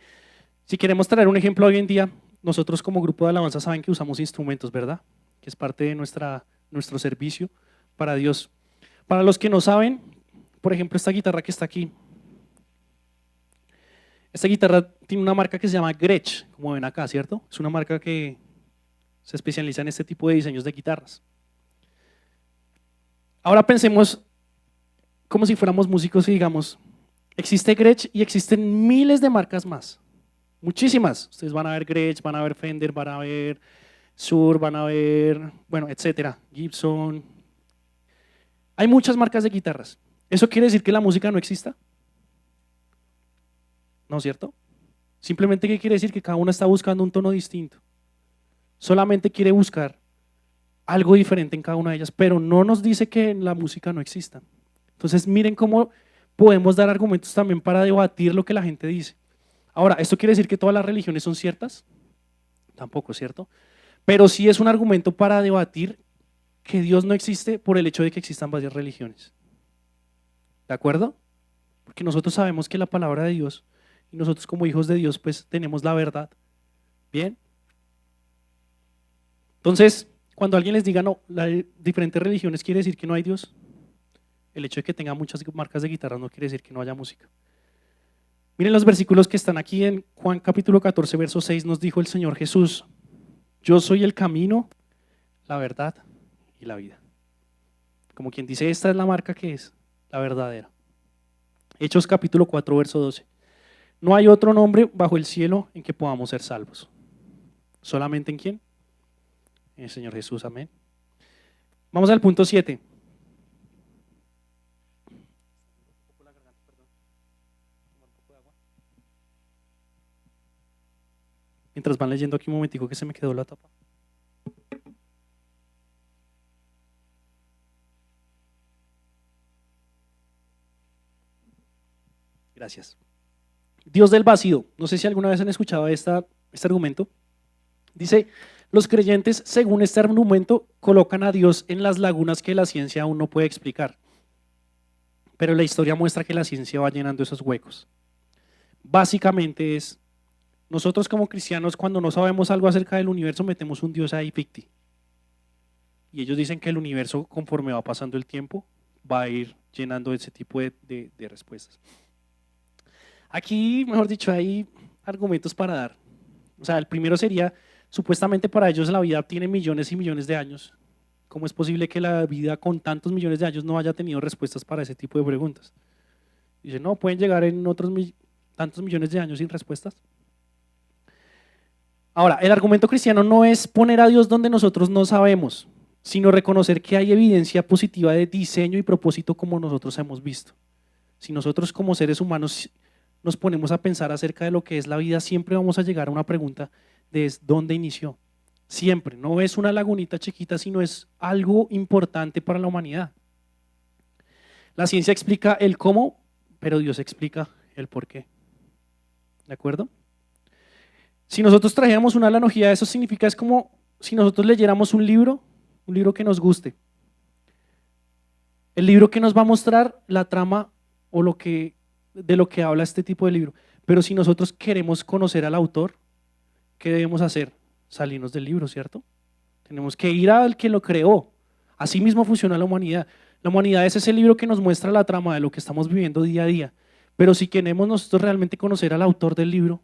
si queremos traer un ejemplo hoy en día, nosotros como grupo de alabanza saben que usamos instrumentos, ¿verdad? Que es parte de nuestro servicio para Dios. Para los que no saben, por ejemplo, esta guitarra que está aquí, esta guitarra tiene una marca que se llama Gretsch, como ven acá, ¿cierto? Es una marca que se especializa en este tipo de diseños de guitarras. Ahora pensemos como si fuéramos músicos y digamos, existe Gretsch y existen miles de marcas más, muchísimas. Ustedes van a ver Gretsch, van a ver Fender, van a ver Shure, van a ver, bueno, etcétera, Gibson. Hay muchas marcas de guitarras. ¿Eso quiere decir que la música no exista? ¿No es cierto? Simplemente que quiere decir que cada una está buscando un tono distinto. Solamente quiere buscar algo diferente en cada una de ellas, pero no nos dice que la música no exista. Entonces miren cómo podemos dar argumentos también para debatir lo que la gente dice. Ahora, ¿esto quiere decir que todas las religiones son ciertas? Tampoco, ¿cierto? Pero sí es un argumento para debatir que Dios no existe por el hecho de que existan varias religiones. ¿De acuerdo? Porque nosotros sabemos que la palabra de Dios y nosotros como hijos de Dios pues tenemos la verdad. ¿Bien? Entonces, cuando alguien les diga no, las diferentes religiones quiere decir que no hay Dios, el hecho de que tenga muchas marcas de guitarras no quiere decir que no haya música. Miren los versículos que están aquí en Juan capítulo 14, verso 6, nos dijo el Señor Jesús, yo soy el camino, la verdad y la vida. Como quien dice, esta es la marca que es la verdadera. Hechos capítulo 4, verso 12. No hay otro nombre bajo el cielo en que podamos ser salvos. ¿Solamente en quién? En el Señor Jesús, amén. Vamos al punto 7. Mientras van leyendo aquí un momentico que se me quedó la tapa. Gracias. Dios del vacío. No sé si alguna vez han escuchado este argumento. Dice, los creyentes, según este argumento, colocan a Dios en las lagunas que la ciencia aún no puede explicar. Pero la historia muestra que la ciencia va llenando esos huecos. Básicamente es, nosotros como cristianos cuando no sabemos algo acerca del universo metemos un Dios ahí ficti. Y ellos dicen que el universo conforme va pasando el tiempo va a ir llenando ese tipo de respuestas. Aquí, mejor dicho, hay argumentos para dar. O sea, el primero sería, supuestamente para ellos la vida tiene millones y millones de años. ¿Cómo es posible que la vida con tantos millones de años no haya tenido respuestas para ese tipo de preguntas? Dicen, no, pueden llegar en otros tantos millones de años sin respuestas. Ahora, el argumento cristiano no es poner a Dios donde nosotros no sabemos, sino reconocer que hay evidencia positiva de diseño y propósito como nosotros hemos visto. Si nosotros como seres humanos nos ponemos a pensar acerca de lo que es la vida, siempre vamos a llegar a una pregunta de ¿dónde inició? Siempre, no es una lagunita chiquita, sino es algo importante para la humanidad. La ciencia explica el cómo, pero Dios explica el por qué. ¿De acuerdo? Si nosotros trajéramos una analogía, eso significa, es como si nosotros leyéramos un libro que nos guste. El libro que nos va a mostrar la trama o de lo que habla este tipo de libro. Pero si nosotros queremos conocer al autor, ¿qué debemos hacer? Salirnos del libro, ¿cierto? Tenemos que ir al que lo creó. Así mismo funciona la humanidad. La humanidad es ese libro que nos muestra la trama de lo que estamos viviendo día a día. Pero si queremos nosotros realmente conocer al autor del libro,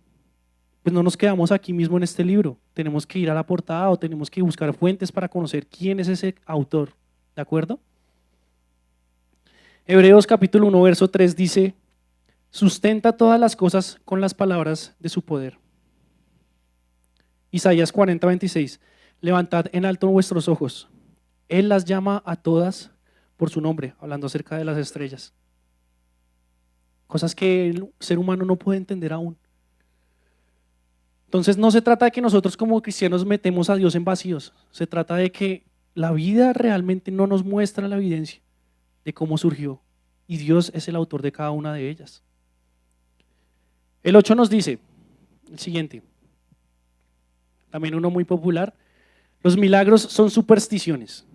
pues no nos quedamos aquí mismo en este libro. Tenemos que ir a la portada o tenemos que buscar fuentes para conocer quién es ese autor. ¿De acuerdo? Hebreos capítulo 1, verso 3 dice, sustenta todas las cosas con las palabras de su poder. Isaías 40, 26, levantad en alto vuestros ojos. Él las llama a todas por su nombre, hablando acerca de las estrellas. Cosas que el ser humano no puede entender aún. Entonces no se trata de que nosotros como cristianos metemos a Dios en vacíos. Se trata de que la vida realmente no nos muestra la evidencia de cómo surgió. Y Dios es el autor de cada una de ellas. El 8 nos dice, el siguiente, también uno muy popular, los milagros son supersticiones,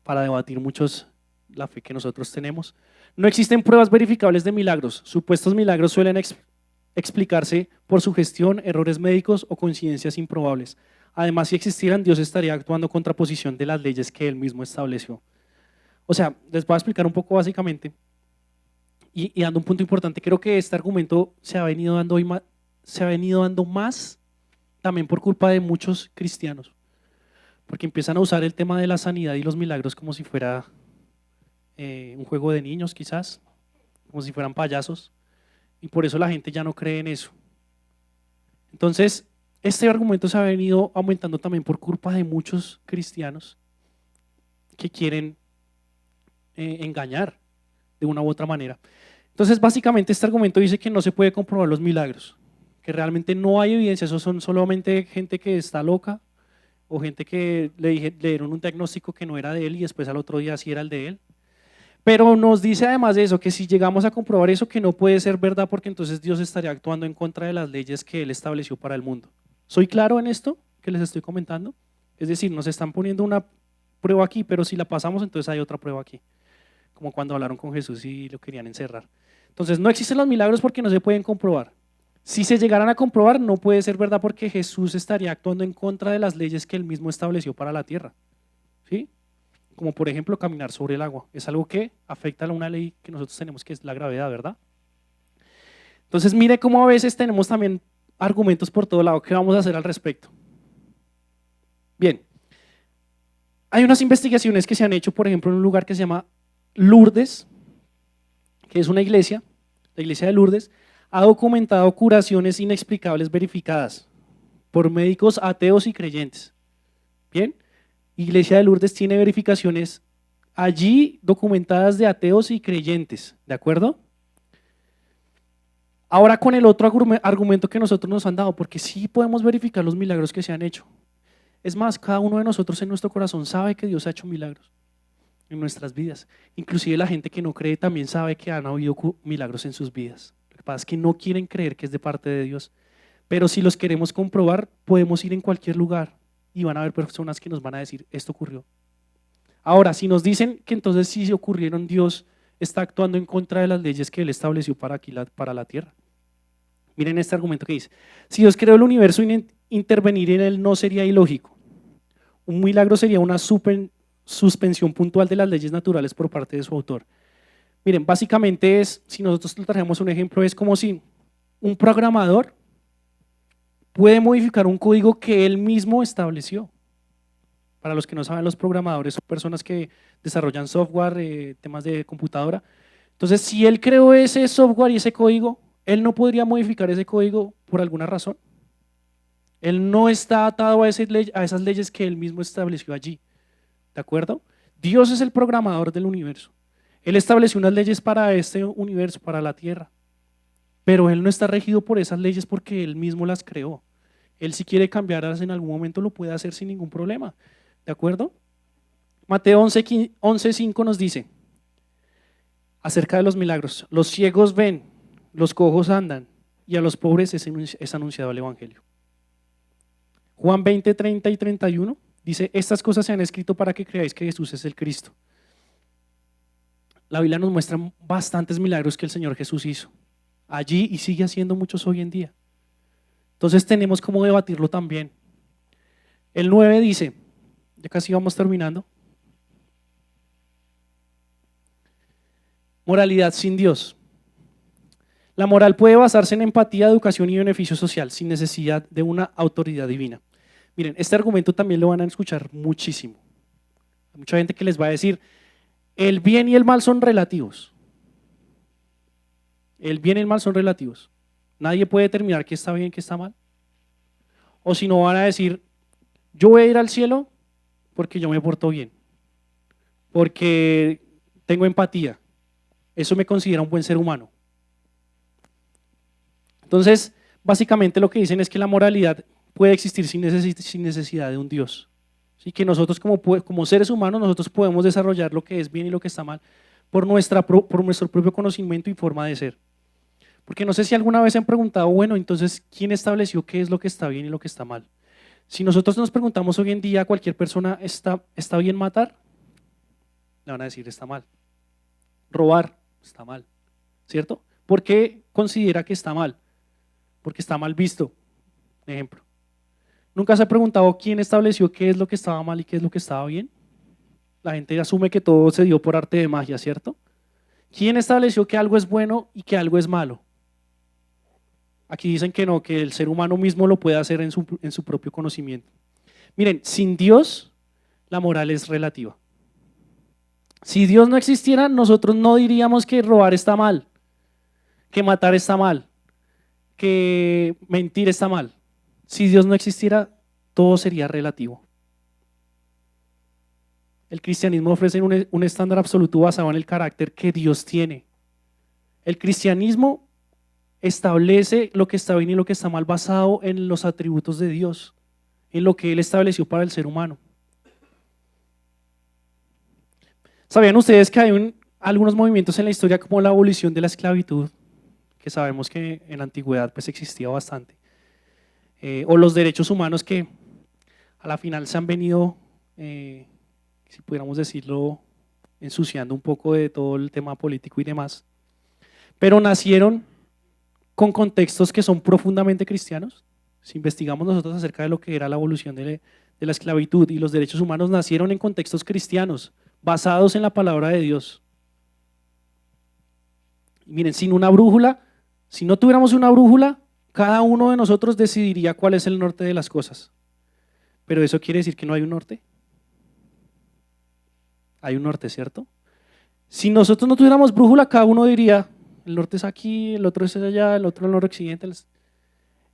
para debatir muchos la fe que nosotros tenemos. No existen pruebas verificables de milagros. Supuestos milagros suelen explicarse por sugestión, errores médicos o coincidencias improbables. Además, si existieran, Dios estaría actuando contra posición de las leyes que Él mismo estableció. O sea, les voy a explicar un poco básicamente y dando un punto importante. Creo que este argumento se ha venido dando más también por culpa de muchos cristianos. porque empiezan a usar el tema de la sanidad y los milagros como si fuera un juego de niños quizás, como si fueran payasos, y por eso la gente ya no cree en eso. Entonces, este argumento se ha venido aumentando también por culpa de muchos cristianos que quieren engañar de una u otra manera. Entonces, básicamente este argumento dice que no se puede comprobar los milagros, que realmente no hay evidencia, eso son solamente gente que está loca o gente que le dieron un diagnóstico que no era de él y después al otro día sí era el de él. Pero nos dice además de eso, que si llegamos a comprobar eso, que no puede ser verdad porque entonces Dios estaría actuando en contra de las leyes que Él estableció para el mundo. ¿Soy claro en esto que les estoy comentando? Es decir, nos están poniendo una prueba aquí, pero si la pasamos entonces hay otra prueba aquí. Como cuando hablaron con Jesús y lo querían encerrar. Entonces no existen los milagros porque no se pueden comprobar. Si se llegaran a comprobar no puede ser verdad porque Jesús estaría actuando en contra de las leyes que Él mismo estableció para la tierra. ¿Sí? Como por ejemplo caminar sobre el agua. Es algo que afecta a una ley que nosotros tenemos, que es la gravedad, ¿verdad? Entonces mire cómo a veces tenemos también argumentos por todo lado. ¿Qué vamos a hacer al respecto? Bien, hay unas investigaciones que se han hecho, por ejemplo, en un lugar que se llama Lourdes, que es una iglesia, la iglesia de Lourdes, ha documentado curaciones inexplicables verificadas por médicos ateos y creyentes. Bien, Iglesia de Lourdes tiene verificaciones allí documentadas de ateos y creyentes, ¿de acuerdo? Ahora con el otro argumento que nosotros nos han dado, porque sí podemos verificar los milagros que se han hecho. Es más, cada uno de nosotros en nuestro corazón sabe que Dios ha hecho milagros en nuestras vidas. Inclusive la gente que no cree también sabe que han habido milagros en sus vidas. Lo que pasa es que no quieren creer que es de parte de Dios. Pero si los queremos comprobar, podemos ir en cualquier lugar y van a haber personas que nos van a decir, esto ocurrió. Ahora, si nos dicen que entonces sí se ocurrieron, Dios está actuando en contra de las leyes que Él estableció para aquí, para la tierra. Miren este argumento que dice, si Dios creó el universo, intervenir en él no sería ilógico. Un milagro sería una suspensión puntual de las leyes naturales por parte de su autor. Miren, básicamente es, si nosotros trajemos un ejemplo, es como si un programador puede modificar un código que él mismo estableció. Para los que no saben, los programadores son personas que desarrollan software, temas de computadora. Entonces, si él creó ese software y ese código, él no podría modificar ese código por alguna razón. Él no está atado a esas leyes que él mismo estableció allí. ¿De acuerdo? Dios es el programador del universo. Él estableció unas leyes para este universo, para la tierra. Pero él no está regido por esas leyes porque él mismo las creó. Él si quiere cambiarlas en algún momento lo puede hacer sin ningún problema. ¿De acuerdo? Mateo 11:5 nos dice acerca de los milagros. Los ciegos ven, los cojos andan y a los pobres es anunciado el evangelio. Juan 20:30 y 31 dice, estas cosas se han escrito para que creáis que Jesús es el Cristo. La Biblia nos muestra bastantes milagros que el Señor Jesús hizo allí y sigue haciendo muchos hoy en día. Entonces tenemos cómo debatirlo también. El 9 dice, ya casi vamos terminando, moralidad sin Dios. La moral puede basarse en empatía, educación y beneficio social sin necesidad de una autoridad divina. Miren, este argumento también lo van a escuchar muchísimo. Hay mucha gente que les va a decir, el bien y el mal son relativos. El bien y el mal son relativos. Nadie puede determinar qué está bien y qué está mal. O si no van a decir, yo voy a ir al cielo porque yo me porto bien, porque tengo empatía. Eso me considera un buen ser humano. Entonces, básicamente lo que dicen es que la moralidad puede existir sin necesidad de un Dios. Así que nosotros como seres humanos nosotros podemos desarrollar lo que es bien y lo que está mal por nuestro propio conocimiento y forma de ser. Porque no sé si alguna vez se han preguntado, bueno, entonces, ¿quién estableció qué es lo que está bien y lo que está mal? Si nosotros nos preguntamos hoy en día, ¿cualquier persona está bien matar? Le van a decir, está mal. Robar, está mal, ¿cierto? ¿Por qué considera que está mal? Porque está mal visto, ejemplo. ¿Nunca se ha preguntado quién estableció qué es lo que estaba mal y qué es lo que estaba bien? La gente asume que todo se dio por arte de magia, ¿cierto? ¿Quién estableció que algo es bueno y que algo es malo? Aquí dicen que no, que el ser humano mismo lo puede hacer en su propio conocimiento. Miren, sin Dios la moral es relativa. Si Dios no existiera, nosotros no diríamos que robar está mal, que matar está mal, que mentir está mal. Si Dios no existiera, todo sería relativo. El cristianismo ofrece un estándar absoluto basado en el carácter que Dios tiene. El cristianismo establece lo que está bien y lo que está mal basado en los atributos de Dios, en lo que Él estableció para el ser humano. ¿Sabían ustedes que hay algunos movimientos en la historia como la abolición de la esclavitud, que sabemos que en la antigüedad pues existía bastante, o los derechos humanos que a la final se han venido, si pudiéramos decirlo, ensuciando un poco de todo el tema político y demás, pero nacieron con contextos que son profundamente cristianos? Si investigamos nosotros acerca de lo que era la evolución de la esclavitud y los derechos humanos, nacieron en contextos cristianos, basados en la palabra de Dios. Y miren, sin una brújula, si no tuviéramos una brújula, cada uno de nosotros decidiría cuál es el norte de las cosas. Pero eso quiere decir que no hay un norte. Hay un norte, ¿cierto? Si nosotros no tuviéramos brújula, cada uno diría, el norte es aquí, el otro es allá, el otro el noroccidente.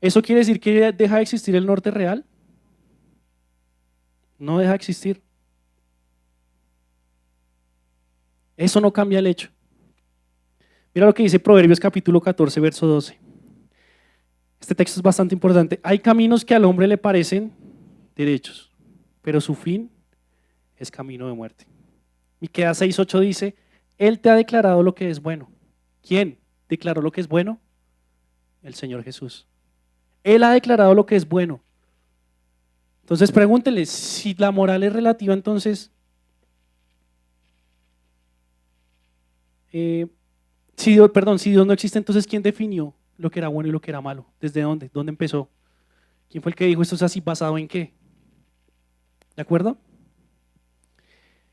¿Eso quiere decir que deja de existir el norte real? No deja de existir. Eso no cambia el hecho. Mira lo que dice Proverbios capítulo 14, verso 12. Este texto es bastante importante. Hay caminos que al hombre le parecen derechos, pero su fin es camino de muerte. Miqueas 6:8 dice, Él te ha declarado lo que es bueno. ¿Quién declaró lo que es bueno? El Señor Jesús. Él ha declarado lo que es bueno. Entonces pregúntele, si la moral es relativa, entonces, si Dios no existe, entonces ¿quién definió lo que era bueno y lo que era malo? ¿Desde dónde? ¿Dónde empezó? ¿Quién fue el que dijo esto es así? ¿Basado en qué? ¿De acuerdo?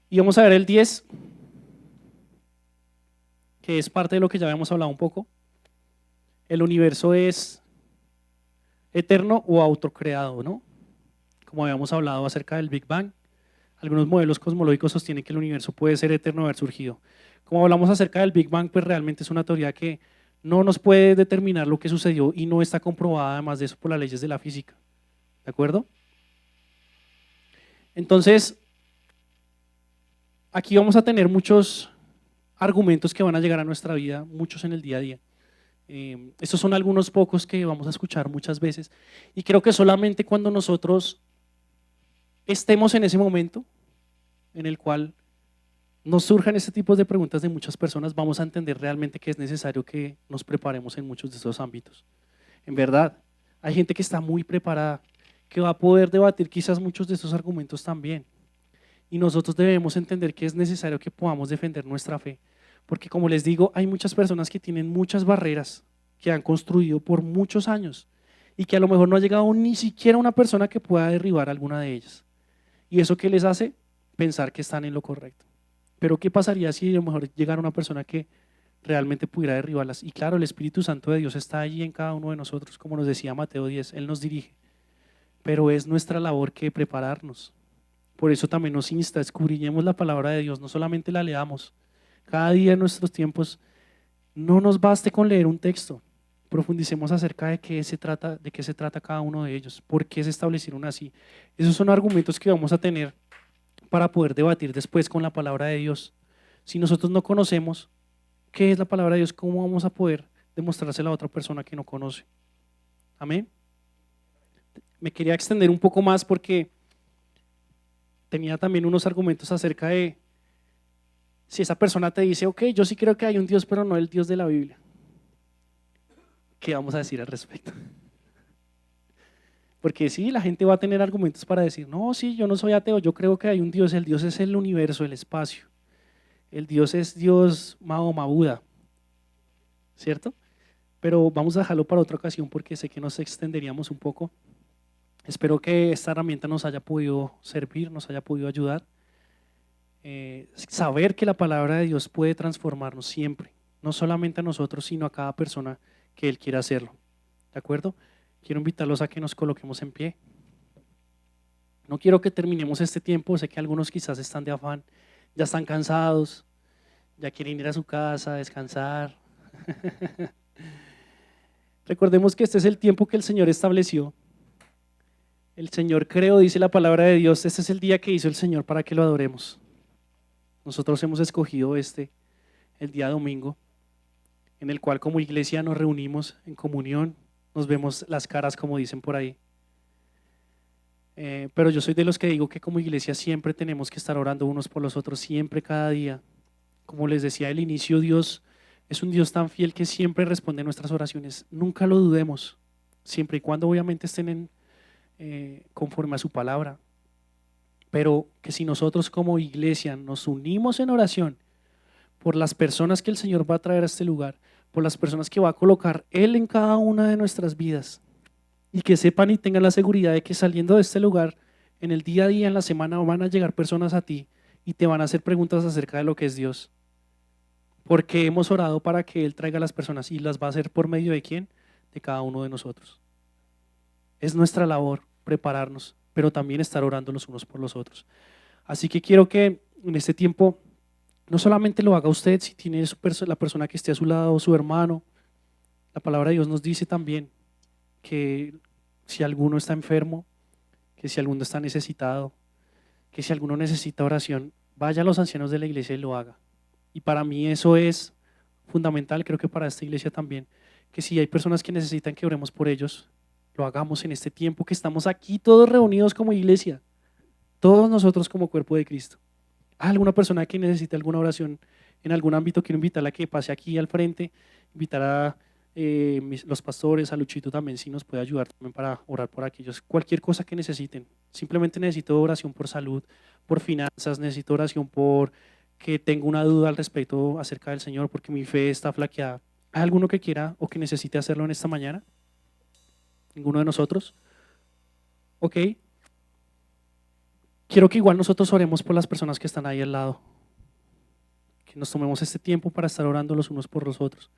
Y vamos a ver el 10, que es parte de lo que ya habíamos hablado un poco. El universo es eterno o autocreado, ¿no? Como habíamos hablado acerca del Big Bang, algunos modelos cosmológicos sostienen que el universo puede ser eterno o haber surgido. Como hablamos acerca del Big Bang, pues realmente es una teoría que no nos puede determinar lo que sucedió y no está comprobada además de eso por las leyes de la física. ¿De acuerdo? Entonces, aquí vamos a tener muchos argumentos que van a llegar a nuestra vida, muchos en el día a día. Estos son algunos pocos que vamos a escuchar muchas veces y creo que solamente cuando nosotros estemos en ese momento en el cual nos surjan este tipo de preguntas de muchas personas, vamos a entender realmente que es necesario que nos preparemos en muchos de estos ámbitos. En verdad, hay gente que está muy preparada, que va a poder debatir quizás muchos de estos argumentos también. Y nosotros debemos entender que es necesario que podamos defender nuestra fe. Porque como les digo, hay muchas personas que tienen muchas barreras que han construido por muchos años y que a lo mejor no ha llegado ni siquiera una persona que pueda derribar alguna de ellas. ¿Y eso qué les hace? Pensar que están en lo correcto. Pero ¿qué pasaría si a lo mejor llegara una persona que realmente pudiera derribarlas? Y claro, el Espíritu Santo de Dios está allí en cada uno de nosotros, como nos decía Mateo 10, Él nos dirige. Pero es nuestra labor que prepararnos. Por eso también nos insta, escudriñemos la palabra de Dios, no solamente la leamos. Cada día en nuestros tiempos no nos baste con leer un texto, profundicemos acerca de qué se trata cada uno de ellos, por qué se establecieron así. Esos son argumentos que vamos a tener para poder debatir después con la palabra de Dios. Si nosotros no conocemos qué es la palabra de Dios, ¿cómo vamos a poder demostrársela a otra persona que no conoce? Amén. Me quería extender un poco más porque tenía también unos argumentos acerca de si esa persona te dice, ok, yo sí creo que hay un Dios, pero no el Dios de la Biblia. ¿Qué vamos a decir al respecto? Porque sí, la gente va a tener argumentos para decir, no, sí, yo no soy ateo, yo creo que hay un Dios, el Dios es el universo, el espacio. El Dios es Dios Mahoma, Buda, ¿cierto? Pero vamos a dejarlo para otra ocasión porque sé que nos extenderíamos un poco. Espero que esta herramienta nos haya podido servir, nos haya podido ayudar. Saber que la palabra de Dios puede transformarnos siempre, no solamente a nosotros, sino a cada persona que Él quiera hacerlo. ¿De acuerdo? Quiero invitarlos a que nos coloquemos en pie. No quiero que terminemos este tiempo, sé que algunos quizás están de afán, ya están cansados, ya quieren ir a su casa, descansar. Recordemos que este es el tiempo que el Señor estableció. El Señor creó, dice la palabra de Dios, este es el día que hizo el Señor para que lo adoremos. Nosotros hemos escogido el día domingo, en el cual como iglesia nos reunimos en comunión, nos vemos las caras como dicen por ahí. Pero yo soy de los que digo que como iglesia siempre tenemos que estar orando unos por los otros, siempre, cada día. Como les decía al inicio, Dios es un Dios tan fiel que siempre responde nuestras oraciones. Nunca lo dudemos, siempre y cuando obviamente estén conforme a su palabra. Pero que si nosotros como iglesia nos unimos en oración por las personas que el Señor va a traer a este lugar, por las personas que va a colocar Él en cada una de nuestras vidas, y que sepan y tengan la seguridad de que saliendo de este lugar, en el día a día, en la semana, van a llegar personas a ti y te van a hacer preguntas acerca de lo que es Dios. Porque hemos orado para que Él traiga a las personas y las va a hacer por medio de quién? De cada uno de nosotros. Es nuestra labor prepararnos, pero también estar orando los unos por los otros. Así que quiero que en este tiempo no solamente lo haga usted, si tiene la persona que esté a su lado, su hermano. La palabra de Dios nos dice también que si alguno está enfermo, que si alguno está necesitado, que si alguno necesita oración, vaya a los ancianos de la iglesia y lo haga. Y para mí eso es fundamental, creo que para esta iglesia también, que si hay personas que necesitan que oremos por ellos, lo hagamos en este tiempo que estamos aquí todos reunidos como iglesia, todos nosotros como cuerpo de Cristo. ¿Alguna persona que necesite alguna oración en algún ámbito? Quiero invitarla a que pase aquí al frente, invitar a los pastores, a Luchito también, si nos puede ayudar también para orar por aquellos, cualquier cosa que necesiten. Simplemente necesito oración por salud, por finanzas, necesito oración por que tengo una duda al respecto acerca del Señor, porque mi fe está flaqueada. ¿Hay alguno que quiera o que necesite hacerlo en esta mañana? ¿Ninguno de nosotros? Ok. Quiero que igual nosotros oremos por las personas que están ahí al lado, que nos tomemos este tiempo para estar orando los unos por los otros,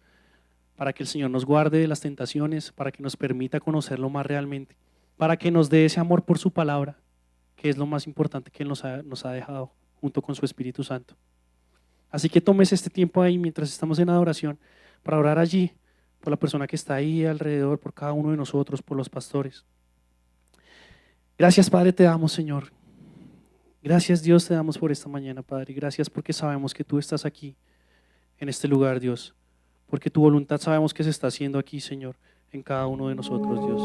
para que el Señor nos guarde de las tentaciones, para que nos permita conocerlo más realmente, para que nos dé ese amor por su palabra, que es lo más importante que Él nos ha dejado, junto con su Espíritu Santo. Así que tomes este tiempo ahí mientras estamos en adoración, para orar allí, por la persona que está ahí alrededor, por cada uno de nosotros, por los pastores. Gracias, Padre, te damos, Señor. Gracias, Dios, te damos por esta mañana, Padre. Gracias porque sabemos que tú estás aquí, en este lugar, Dios. Porque tu voluntad sabemos que se está haciendo aquí, Señor, en cada uno de nosotros, Dios.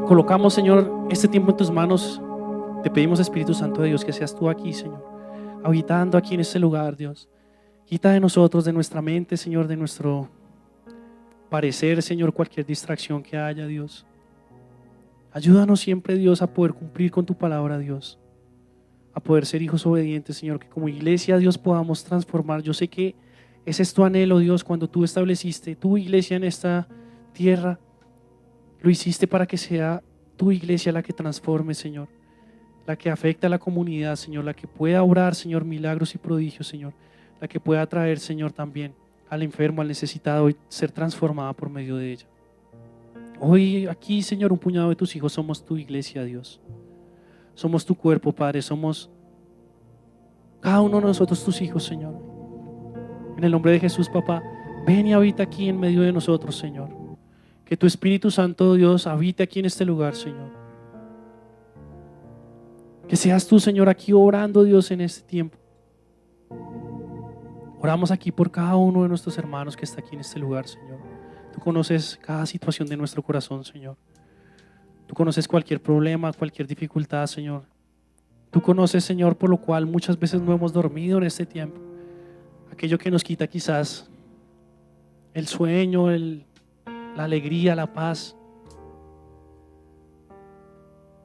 Colocamos, Señor, este tiempo en tus manos. Te pedimos, Espíritu Santo de Dios, que seas tú aquí, Señor, habitando aquí en este lugar, Dios. Quita de nosotros, de nuestra mente, Señor, de nuestro parecer, Señor, cualquier distracción que haya, Dios. Ayúdanos siempre, Dios, a poder cumplir con tu palabra, Dios. A poder ser hijos obedientes, Señor, que como iglesia, Dios, podamos transformar. Yo sé que ese es tu anhelo, Dios, cuando tú estableciste tu iglesia en esta tierra. Lo hiciste para que sea tu iglesia la que transforme, Señor, la que afecte a la comunidad, Señor, la que pueda obrar, Señor, milagros y prodigios, Señor, la que pueda traer, Señor, también al enfermo, al necesitado y ser transformada por medio de ella. Hoy aquí, Señor, un puñado de tus hijos somos tu iglesia, Dios. Somos tu cuerpo, Padre, somos cada uno de nosotros tus hijos, Señor. En el nombre de Jesús, papá, ven y habita aquí en medio de nosotros, Señor. Que tu Espíritu Santo, Dios, habite aquí en este lugar, Señor. Que seas tú, Señor, aquí obrando, Dios, en este tiempo. Oramos aquí por cada uno de nuestros hermanos que está aquí en este lugar, Señor. Tú conoces cada situación de nuestro corazón, Señor. Tú conoces cualquier problema, cualquier dificultad, Señor. Tú conoces, Señor, por lo cual muchas veces no hemos dormido en este tiempo. Aquello que nos quita quizás el sueño, la alegría, la paz.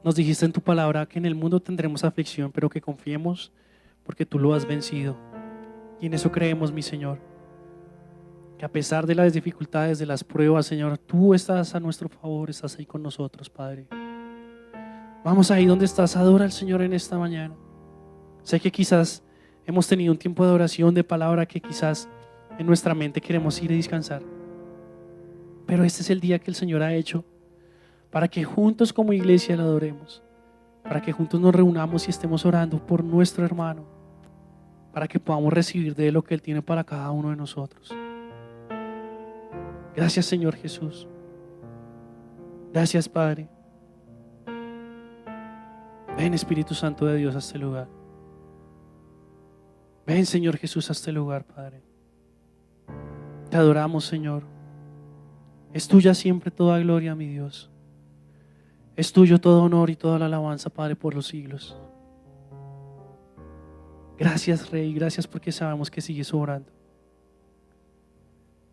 Nos dijiste en tu palabra que en el mundo tendremos aflicción, pero que confiemos porque tú lo has vencido. Y en eso creemos, mi Señor. Que a pesar de las dificultades, de las pruebas, Señor, tú estás a nuestro favor, estás ahí con nosotros, Padre. Vamos ahí donde estás, adora al Señor en esta mañana. Sé que quizás hemos tenido un tiempo de oración, de palabra, que quizás en nuestra mente queremos ir a descansar. Pero este es el día que el Señor ha hecho para que juntos como iglesia le adoremos, para que juntos nos reunamos y estemos orando por nuestro hermano, para que podamos recibir de Él lo que Él tiene para cada uno de nosotros. Gracias, Señor Jesús. Gracias, Padre. Ven, Espíritu Santo de Dios, a este lugar. Ven, Señor Jesús, a este lugar, Padre. Te adoramos, Señor. Es tuya siempre toda gloria, mi Dios. Es tuyo todo honor y toda la alabanza, Padre, por los siglos. Gracias, Rey. Gracias porque sabemos que sigues obrando.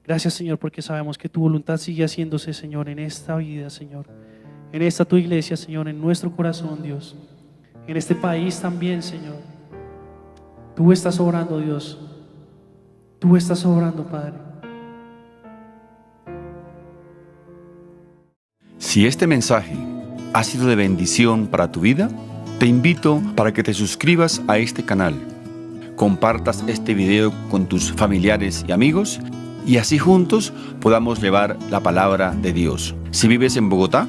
Gracias, Señor, porque sabemos que tu voluntad sigue haciéndose, Señor, en esta vida, Señor. En esta tu iglesia, Señor, en nuestro corazón, Dios. En este país también, Señor. Tú estás obrando, Dios. Tú estás obrando, Padre. Si este mensaje ha sido de bendición para tu vida, te invito para que te suscribas a este canal, compartas este video con tus familiares y amigos y así juntos podamos llevar la palabra de Dios. Si vives en Bogotá,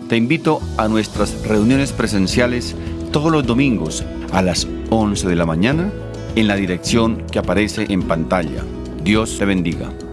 te invito a nuestras reuniones presenciales todos los domingos a las 11 de la mañana en la dirección que aparece en pantalla. Dios te bendiga.